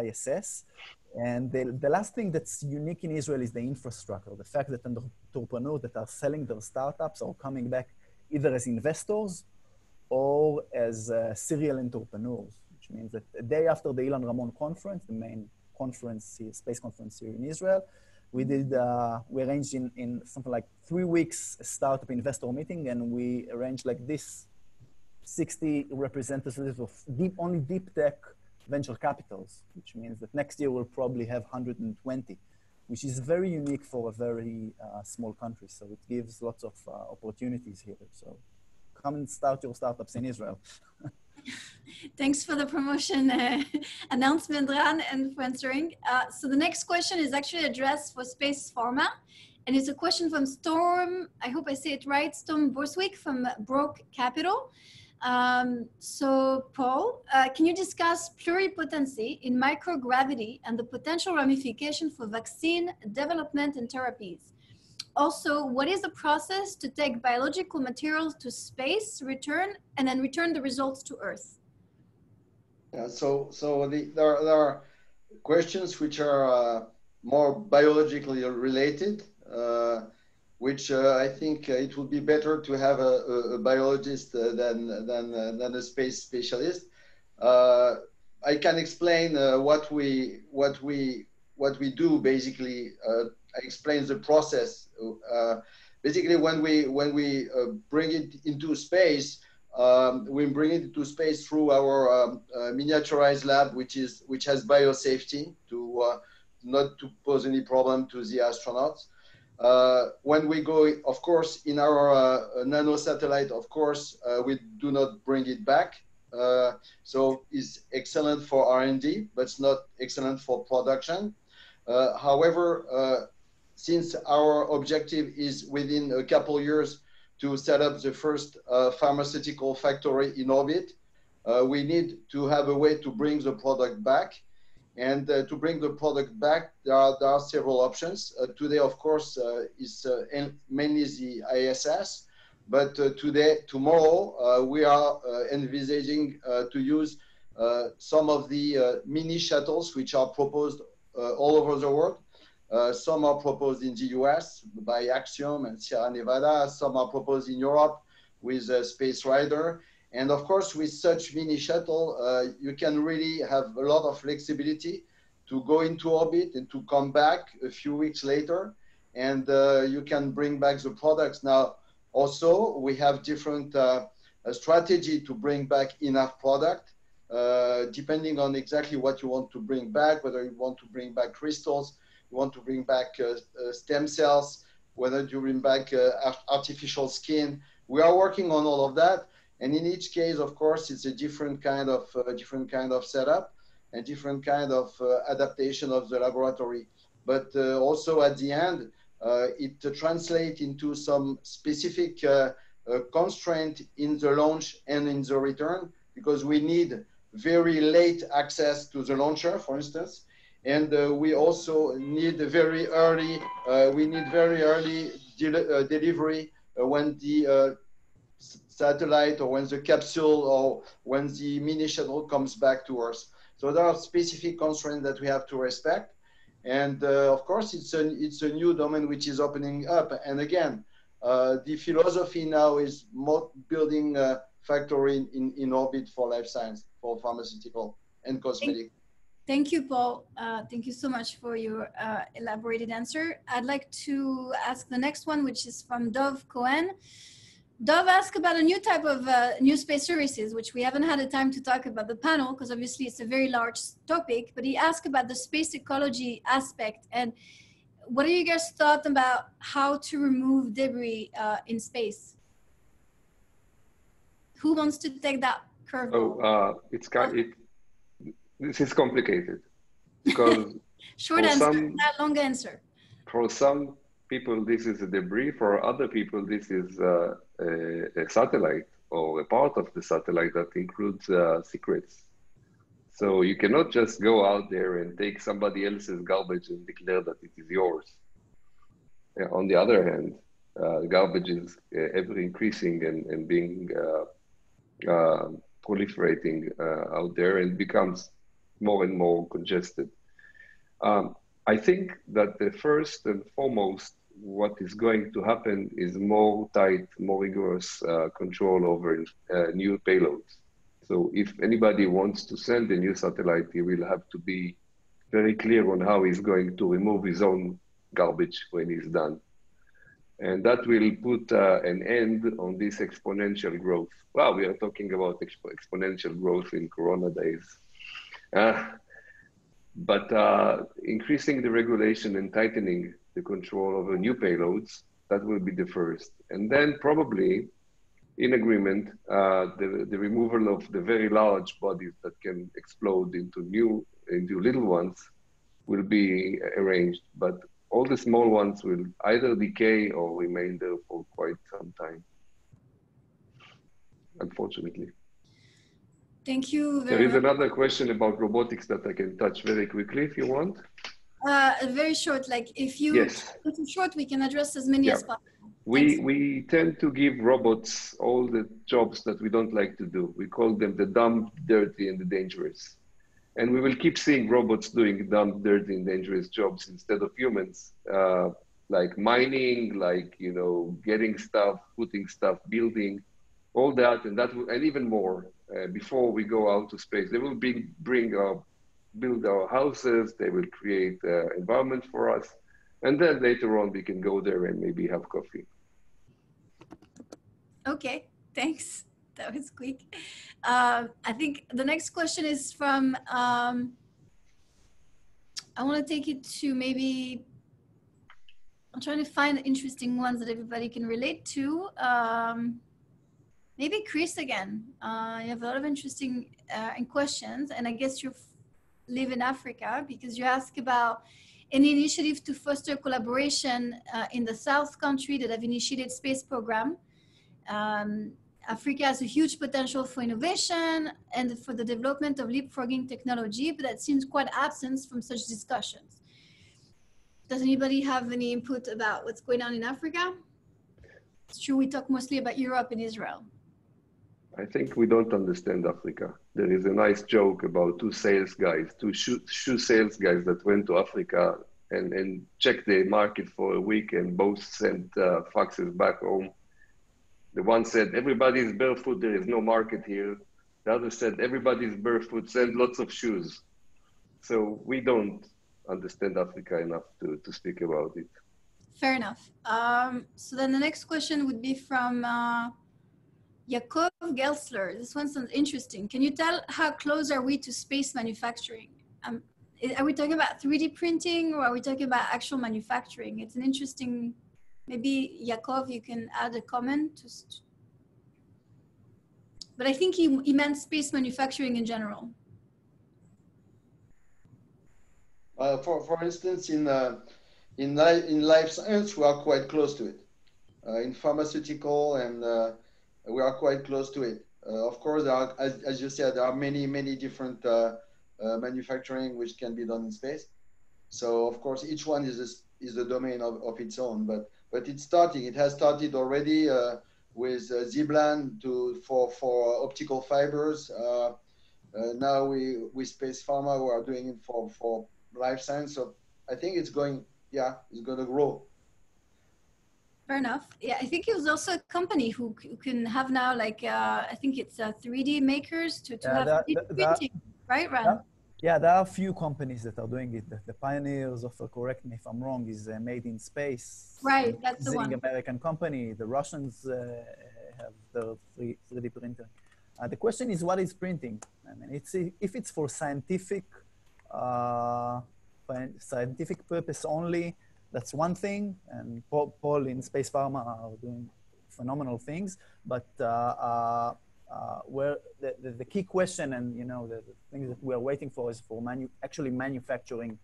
ISS. And the last thing that's unique in Israel is the infrastructure, the fact that entrepreneurs that are selling their startups are coming back either as investors or as serial entrepreneurs, which means that a day after the Ilan Ramon conference, the main conference here, space conference here in Israel, we arranged in something like 3 weeks a startup investor meeting, and we arranged like this 60 representatives of only deep tech venture capitals, which means that next year we'll probably have 120, which is very unique for a very small country. So it gives lots of opportunities here. So come and start your startups in Israel.
Thanks for the promotion announcement, Ran, and for answering. So the next question is actually addressed for SpacePharma, and it's a question from Storm, I hope I say it right, Storm Borswick from Broke Capital. So Paul, can you discuss pluripotency in microgravity and the potential ramification for vaccine development and therapies? Also, what is the process to take biological materials to space, and then return the results to Earth?
Yeah, so there are questions which are more biologically related, which I think it would be better to have a biologist than a space specialist. I can explain what we do basically. I explain the process. Basically, when we bring it into space, we bring it into space through our miniaturized lab, which has biosafety to not to pose any problem to the astronauts. When we go, of course, in our nano satellite, of course, we do not bring it back. So it's excellent for R&D, but it's not excellent for production. However, since our objective is within a couple years to set up the first pharmaceutical factory in orbit, we need to have a way to bring the product back. And to bring the product back, there are several options. Today, of course, is mainly the ISS. But tomorrow, we are envisaging to use some of the mini shuttles, which are proposed all over the world. Some are proposed in the US by Axiom and Sierra Nevada. Some are proposed in Europe with Space Rider. And of course, with such mini shuttle, you can really have a lot of flexibility to go into orbit and to come back a few weeks later. And you can bring back the products. Now, also, we have different strategy to bring back enough product, depending on exactly what you want to bring back, whether you want to bring back crystals, you want to bring back stem cells, whether you bring back artificial skin. We are working on all of that. And in each case, of course, it's a different kind of setup and different kind of adaptation of the laboratory. But also at the end, it translates into some specific constraint in the launch and in the return, because we need very late access to the launcher, for instance. And we also need very early, delivery when the satellite or when the capsule or when the mini shuttle comes back to Earth. So there are specific constraints that we have to respect. And of course, it's a new domain which is opening up. And again, the philosophy now is more building a factory in orbit for life science, for pharmaceutical and cosmetic.
Thank you, Paul. Thank you so much for your elaborated answer. I'd like to ask the next one, which is from Dov Cohen. Dov asked about a new type of new space services, which we haven't had the time to talk about the panel, because obviously it's a very large topic, but he asked about the space ecology aspect. And what are you guys' thoughts about how to remove debris in space? Who wants to take that curveball?
This is complicated because
short answer, not long answer.
For some people, this is a debris. For other people, this is a satellite or a part of the satellite that includes secrets. So you cannot just go out there and take somebody else's garbage and declare that it is yours. On the other hand, garbage is ever increasing and being proliferating out there and becomes more and more congested. I think that the first and foremost, what is going to happen is more tight, more rigorous control over new payloads. So if anybody wants to send a new satellite, he will have to be very clear on how he's going to remove his own garbage when he's done. And that will put an end on this exponential growth. Wow, we are talking about exponential growth in Corona days. But increasing the regulation and tightening the control over new payloads, that will be the first. And then probably in agreement, the removal of the very large bodies that can explode into little ones will be arranged. But all the small ones will either decay or remain there for quite some time, unfortunately.
Thank you very much.
There is another question about robotics that I can touch very quickly if you want.
Very short, like if you keep it short, we can address as many as possible.
We tend to give robots all the jobs that we don't like to do. We call them the dumb, dirty, and the dangerous. And we will keep seeing robots doing dumb, dirty, and dangerous jobs instead of humans, like mining, like, you know, getting stuff, putting stuff, building, all that, and even more. Before we go out to space, they will build our houses. They will create environment for us, and then later on we can go there and maybe have coffee.
Okay, thanks. That was quick. I think the next question is from, I want to take it to maybe, I'm trying to find interesting ones that everybody can relate to. Maybe Chris again. You have a lot of interesting questions, and I guess you live in Africa because you ask about any initiative to foster collaboration in the South country that have initiated space program. Africa has a huge potential for innovation and for the development of leapfrogging technology, but that seems quite absent from such discussions. Does anybody have any input about what's going on in Africa? It's true, we talk mostly about Europe and Israel.
I think we don't understand Africa. There is a nice joke about two shoe sales guys that went to Africa and checked the market for a week and both sent faxes back home. The one said, everybody's barefoot, there is no market here. The other said, everybody's barefoot, send lots of shoes. So we don't understand Africa enough to speak about it.
Fair enough. So then the next question would be from Yakov Gelsler. This one sounds interesting. Can you tell how close are we to space manufacturing? Are we talking about 3D printing or are we talking about actual manufacturing? It's an interesting, maybe Yakov, you can add a comment. but I think he meant space manufacturing in general.
For instance, in life science, we are quite close to it. In pharmaceutical, and we are quite close to it. Of course, there are, as you said, there are many different manufacturing which can be done in space. So of course, each one is a domain of its own. But it's starting. It has started already with Ziblan for optical fibers. Now with SpacePharma, we are doing it for life science. So I think it's going to grow.
Fair enough. Yeah, I think it was also a company who can have now, like, I think it's 3D makers to have 3D printing, right, Ran?
Yeah, there are a few companies that are doing it. The pioneers of, correct me if I'm wrong, is Made in Space.
Right, that's the one.
American company. The Russians have the 3D printer. The question is, what is printing? I mean, if it's for scientific purpose only, that's one thing, and Paul in SpacePharma are doing phenomenal things. But where the key question, and the things that we are waiting for, is for actually manufacturing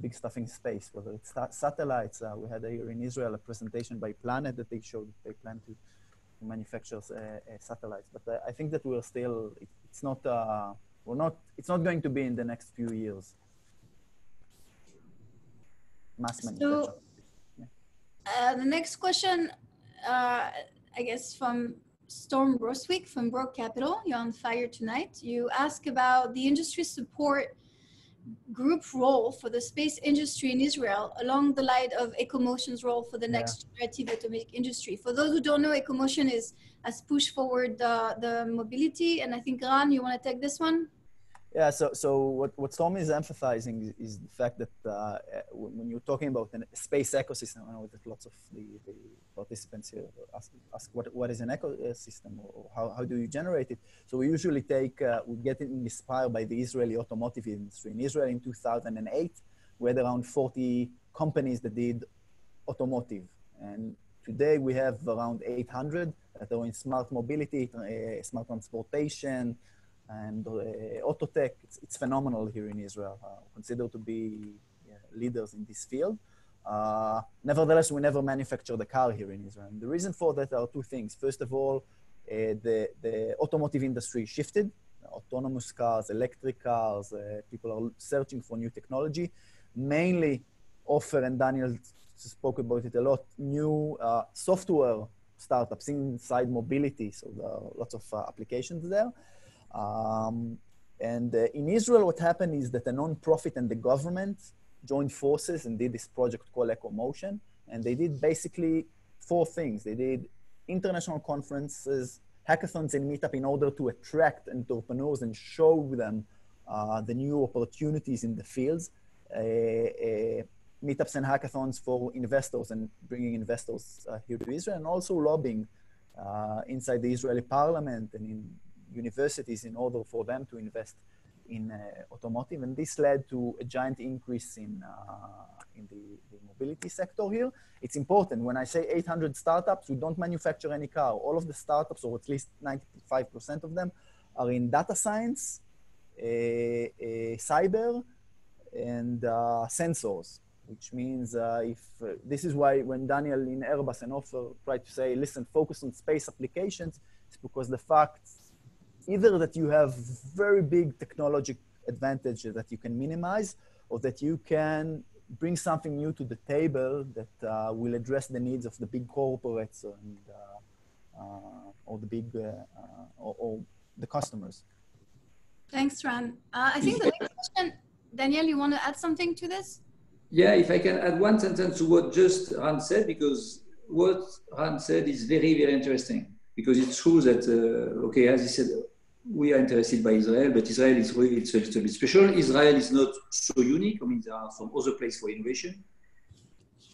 big stuff in space, whether it's satellites. We had here in Israel a presentation by Planet that they showed that they plan to manufacture satellites. But I think that we're still, it's not going to be in the next few years. Mass manufacturing.
So, the next question, I guess from Storm Roswick from Broke Capital. You're on fire tonight. You ask about the industry support group role for the space industry in Israel along the line of EcoMotion's role for the next generative automatic industry. For those who don't know, EcoMotion has pushed forward the mobility, and I think, Ran, you want to take this one?
Yeah, so what Storm is emphasizing is the fact that when you're talking about a space ecosystem, I know that lots of the participants here ask what is an ecosystem, or how do you generate it? So we usually we get inspired by the Israeli automotive industry. In Israel in 2008, we had around 40 companies that did automotive. And today we have around 800 that are in smart mobility, smart transportation, and auto tech. It's phenomenal here in Israel, considered to be leaders in this field. Nevertheless, we never manufacture the car here in Israel. And the reason for that are two things. First of all, the automotive industry shifted. Autonomous cars, electric cars, people are searching for new technology. Mainly, Ofer and Daniel spoke about it a lot, new software startups inside mobility. So there are lots of applications there. And in Israel, what happened is that a non-profit and the government joined forces and did this project called EcoMotion. And they did basically 4 things. They did international conferences, hackathons, and meetup in order to attract entrepreneurs and show them the new opportunities in the fields. Meetups and hackathons for investors and bringing investors here to Israel, and also lobbying inside the Israeli parliament and in universities in order for them to invest in automotive. And this led to a giant increase in the mobility sector here. It's important. When I say 800 startups, we don't manufacture any car. All of the startups, or at least 95% of them, are in data science, cyber, and sensors, which means this is why when Daniel in Airbus and Ofer tried to say, listen, focus on space applications, it's because the fact either that you have very big technology advantage that you can minimize, or that you can bring something new to the table that will address the needs of the big corporates and or the big or the customers.
Thanks, Ran. I think the next question, Daniel, you want to add something to this?
Yeah, if I can add one sentence to what just Ran said, because what Ran said is very, very interesting. Because it's true that, okay, as he said, we are interested by Israel, but Israel is really, it's a little bit special. Israel is not so unique. I mean, there are some other places for innovation.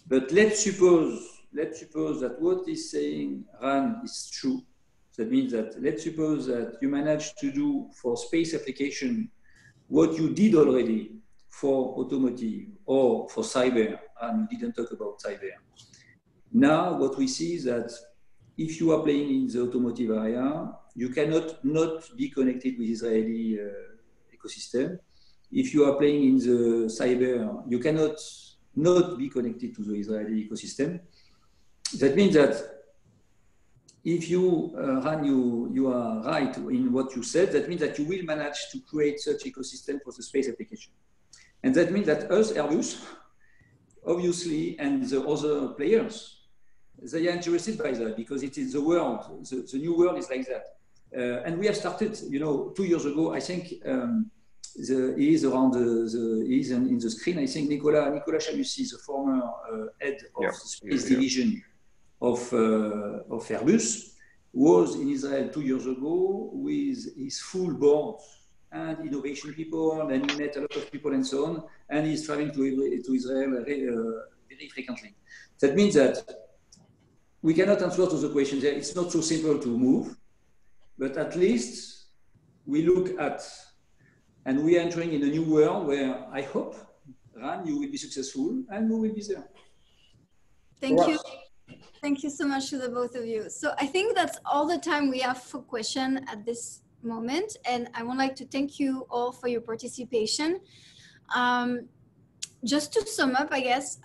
But let's suppose that what is saying Ran is true. That means that let's suppose that you managed to do for space application what you did already for automotive or for cyber, and we didn't talk about cyber. Now, what we see is that if you are playing in the automotive area, you cannot not be connected with Israeli ecosystem. If you are playing in the cyber, you cannot not be connected to the Israeli ecosystem. That means that if you run, you are right in what you said. That means that you will manage to create such ecosystem for the space application. And that means that us, Airbus, obviously, and the other players, they are interested by that because it is the world, the new world is like that. And we have started, 2 years ago, I think, he is around he is in the screen. I think Nicolas Chamussi, the former head of the space division of Airbus, was in Israel 2 years ago with his full board and innovation people, and he met a lot of people and so on, and he's traveling to Israel very frequently. That means that we cannot answer to the question there. It's not so simple to move, but at least we look at, and we are entering in a new world where I hope, Ran, you will be successful and we will be there.
Thank you. Thank you so much to the both of you. So I think that's all the time we have for question at this moment. And I would like to thank you all for your participation. Just to sum up, I guess,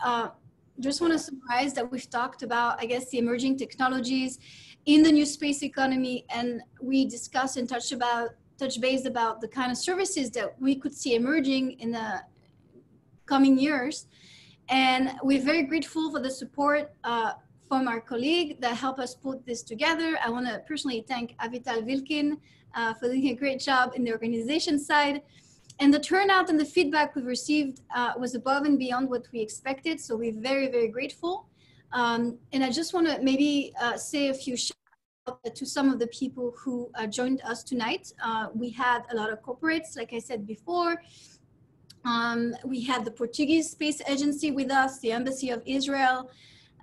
just want to summarize that we've talked about, I guess, the emerging technologies in the new space economy. And we discussed and touch base about the kind of services that we could see emerging in the coming years. And we're very grateful for the support from our colleague that helped us put this together. I want to personally thank Avital Vilkin for doing a great job in the organization side. And the turnout and the feedback we've received was above and beyond what we expected. So we're very, very grateful. And I just want to maybe say a few shout out to some of the people who joined us tonight. We had a lot of corporates, like I said before. We had the Portuguese Space Agency with us, the Embassy of Israel,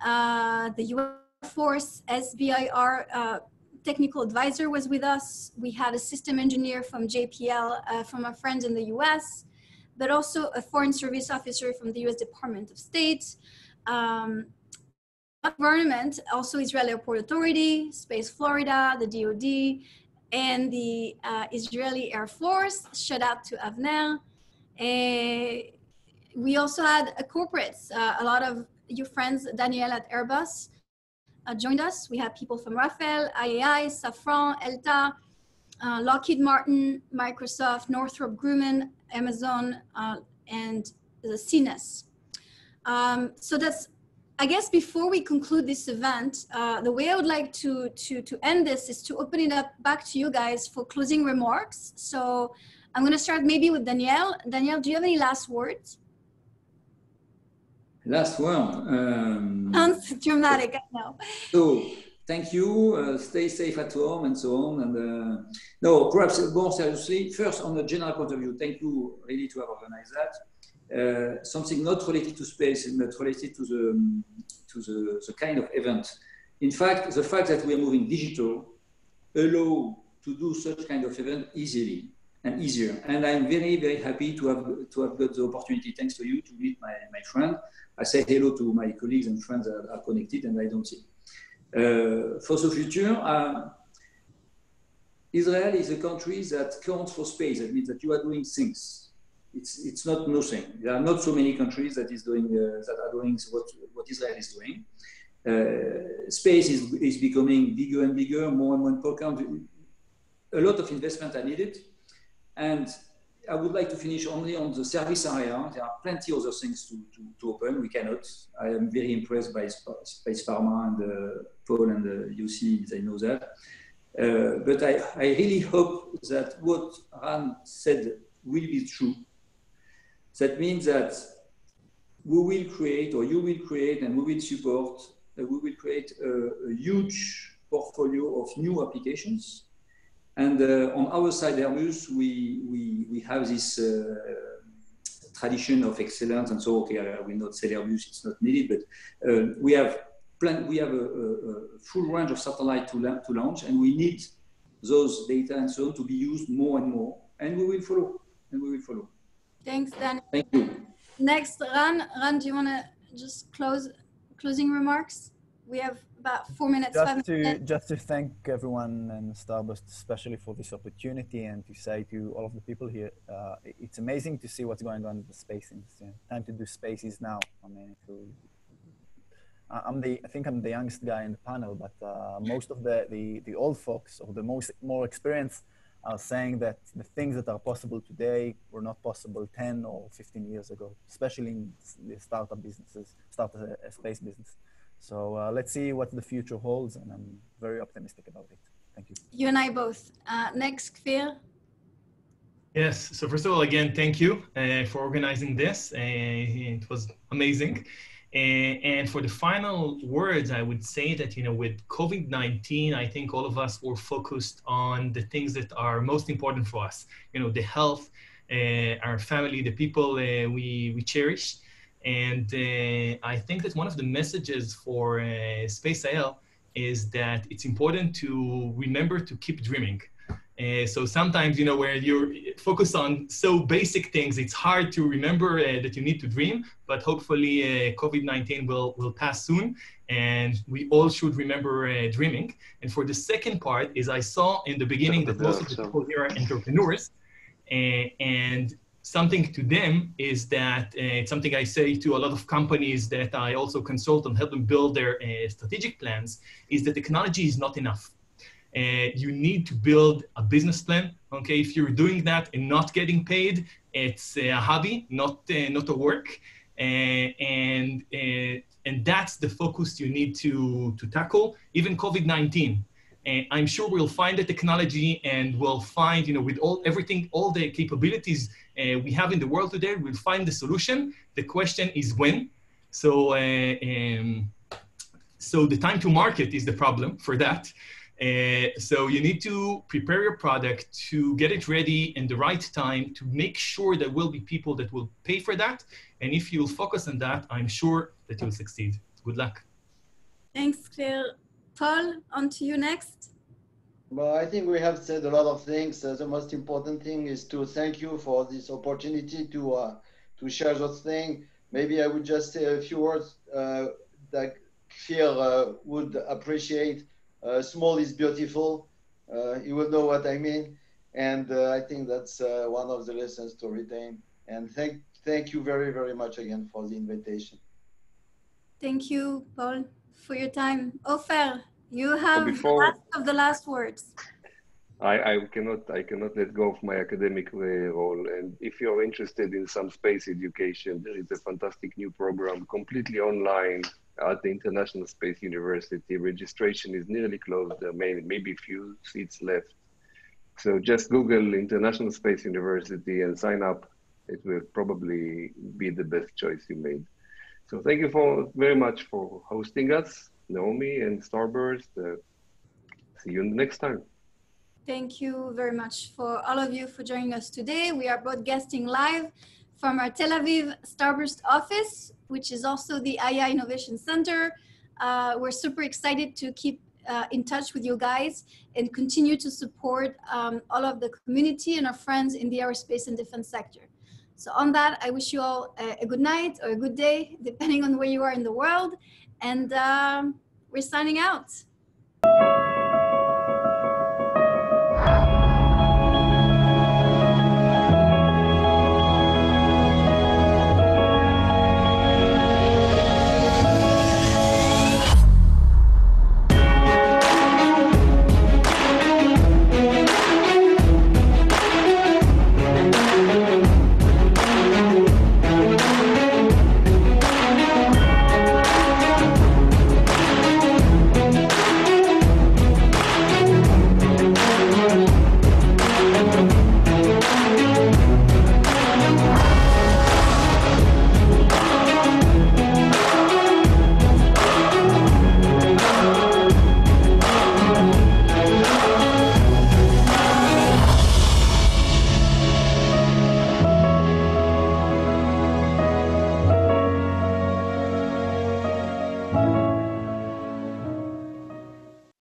the US Force, SBIR technical advisor was with us. We had a system engineer from JPL from our friends in the US, but also a foreign service officer from the US Department of State. Government, also Israeli Airport Authority, Space Florida, the DoD, and the Israeli Air Force. Shout out to Avner. We also had corporates, a lot of your friends, Daniel at Airbus, joined us. We had people from Rafael, IAI, Safran, ELTA, Lockheed Martin, Microsoft, Northrop Grumman, Amazon, and the CNES. So that's, I guess, before we conclude this event, the way I would like to end this is to open it up back to you guys for closing remarks. So I'm going to start maybe with Danielle. Danielle, do you have any last words?
Last word.
Sounds dramatic, I know.
So thank you. Stay safe at home and so on. And no, perhaps more seriously, first on the general point of view, thank you really to have organized that. Something not related to space, but related to the kind of event. In fact, the fact that we are moving digital allow to do such kind of event easily and easier. And I'm very, very happy to have got the opportunity, thanks to you, to meet my friend. I say hello to my colleagues and friends that are connected and I don't see. For the future, Israel is a country that counts for space. That means that you are doing things. It's not nothing. There are not so many countries that are doing what Israel is doing. Space is becoming bigger and bigger, more and more important. A lot of investment are needed. And I would like to finish only on the service area. There are plenty of other things to open. We cannot. I am very impressed by SpacePharma and Paul and UC, they know that. But I really hope that what Ran said will be true. That means that we will create, or you will create, and we will support, we will create a huge portfolio of new applications. And on our side, Airbus, we have this tradition of excellence, and so okay, I will not say Airbus; it's not needed, but we have a full range of satellites to launch, and we need those data and so on to be used more and more, and we will follow.
Thanks, Dan.
Thank you.
Next, Ran, do you want to just closing remarks? We have about 4 minutes, 5 minutes.
Just to thank everyone and Starburst especially for this opportunity, and to say to all of the people here, it's amazing to see what's going on in the space industry. Time to do space is now. I mean, I think I'm the youngest guy in the panel, but most of the old folks or the more experienced are saying that the things that are possible today were not possible 10 or 15 years ago, especially in the startup businesses, space business. So let's see what the future holds, and I'm very optimistic about it. Thank you.
You and I both. Next, Kfir.
Yes, so first of all, again, thank you for organizing this. It was amazing. And for the final words, I would say that, you know, with COVID-19, I think all of us were focused on the things that are most important for us. You know, the health, our family, the people we cherish. And I think that one of the messages for SpaceIL is that it's important to remember to keep dreaming. So sometimes, you know, where you're focused on so basic things, it's hard to remember that you need to dream, but hopefully COVID-19 will pass soon, and we all should remember dreaming. And for the second part is I saw in the beginning that most of the people here are entrepreneurs, and something to them is that it's something I say to a lot of companies that I also consult and help them build their strategic plans, is that technology is not enough. You need to build a business plan. Okay, if you're doing that and not getting paid, it's a hobby, not a work, and that's the focus you need to tackle. Even COVID-19, I'm sure we'll find the technology, and we'll find, you know, with everything, all the capabilities we have in the world today, we'll find the solution. The question is when. So the time to market is the problem for that. So you need to prepare your product to get it ready in the right time, to make sure there will be people that will pay for that. And if you'll focus on that, I'm sure that you'll succeed. Good luck.
Thanks, Claire. Paul, on to you next.
Well, I think we have said a lot of things. The most important thing is to thank you for this opportunity to share those things. Maybe I would just say a few words that Kfir would appreciate. Small is beautiful. You will know what I mean. And I think that's one of the lessons to retain. And thank you very, very much again for the invitation.
Thank you, Paul, for your time. Ofer, you have the last words.
I cannot let go of my academic role. And if you're interested in some space education, there is a fantastic new program, completely online, at the International Space University. Registration is nearly closed. There may maybe a few seats left. So just Google International Space University and sign up. It will probably be the best choice you made. So thank you very much for hosting us, Naomi and Starburst. See you next time.
Thank you very much for all of you for joining us today. We are broadcasting live from our Tel Aviv Starburst office, which is also the AI Innovation Center. We're super excited to keep in touch with you guys and continue to support all of the community and our friends in the aerospace and defense sector. So on that, I wish you all a good night or a good day, depending on where you are in the world. And we're signing out.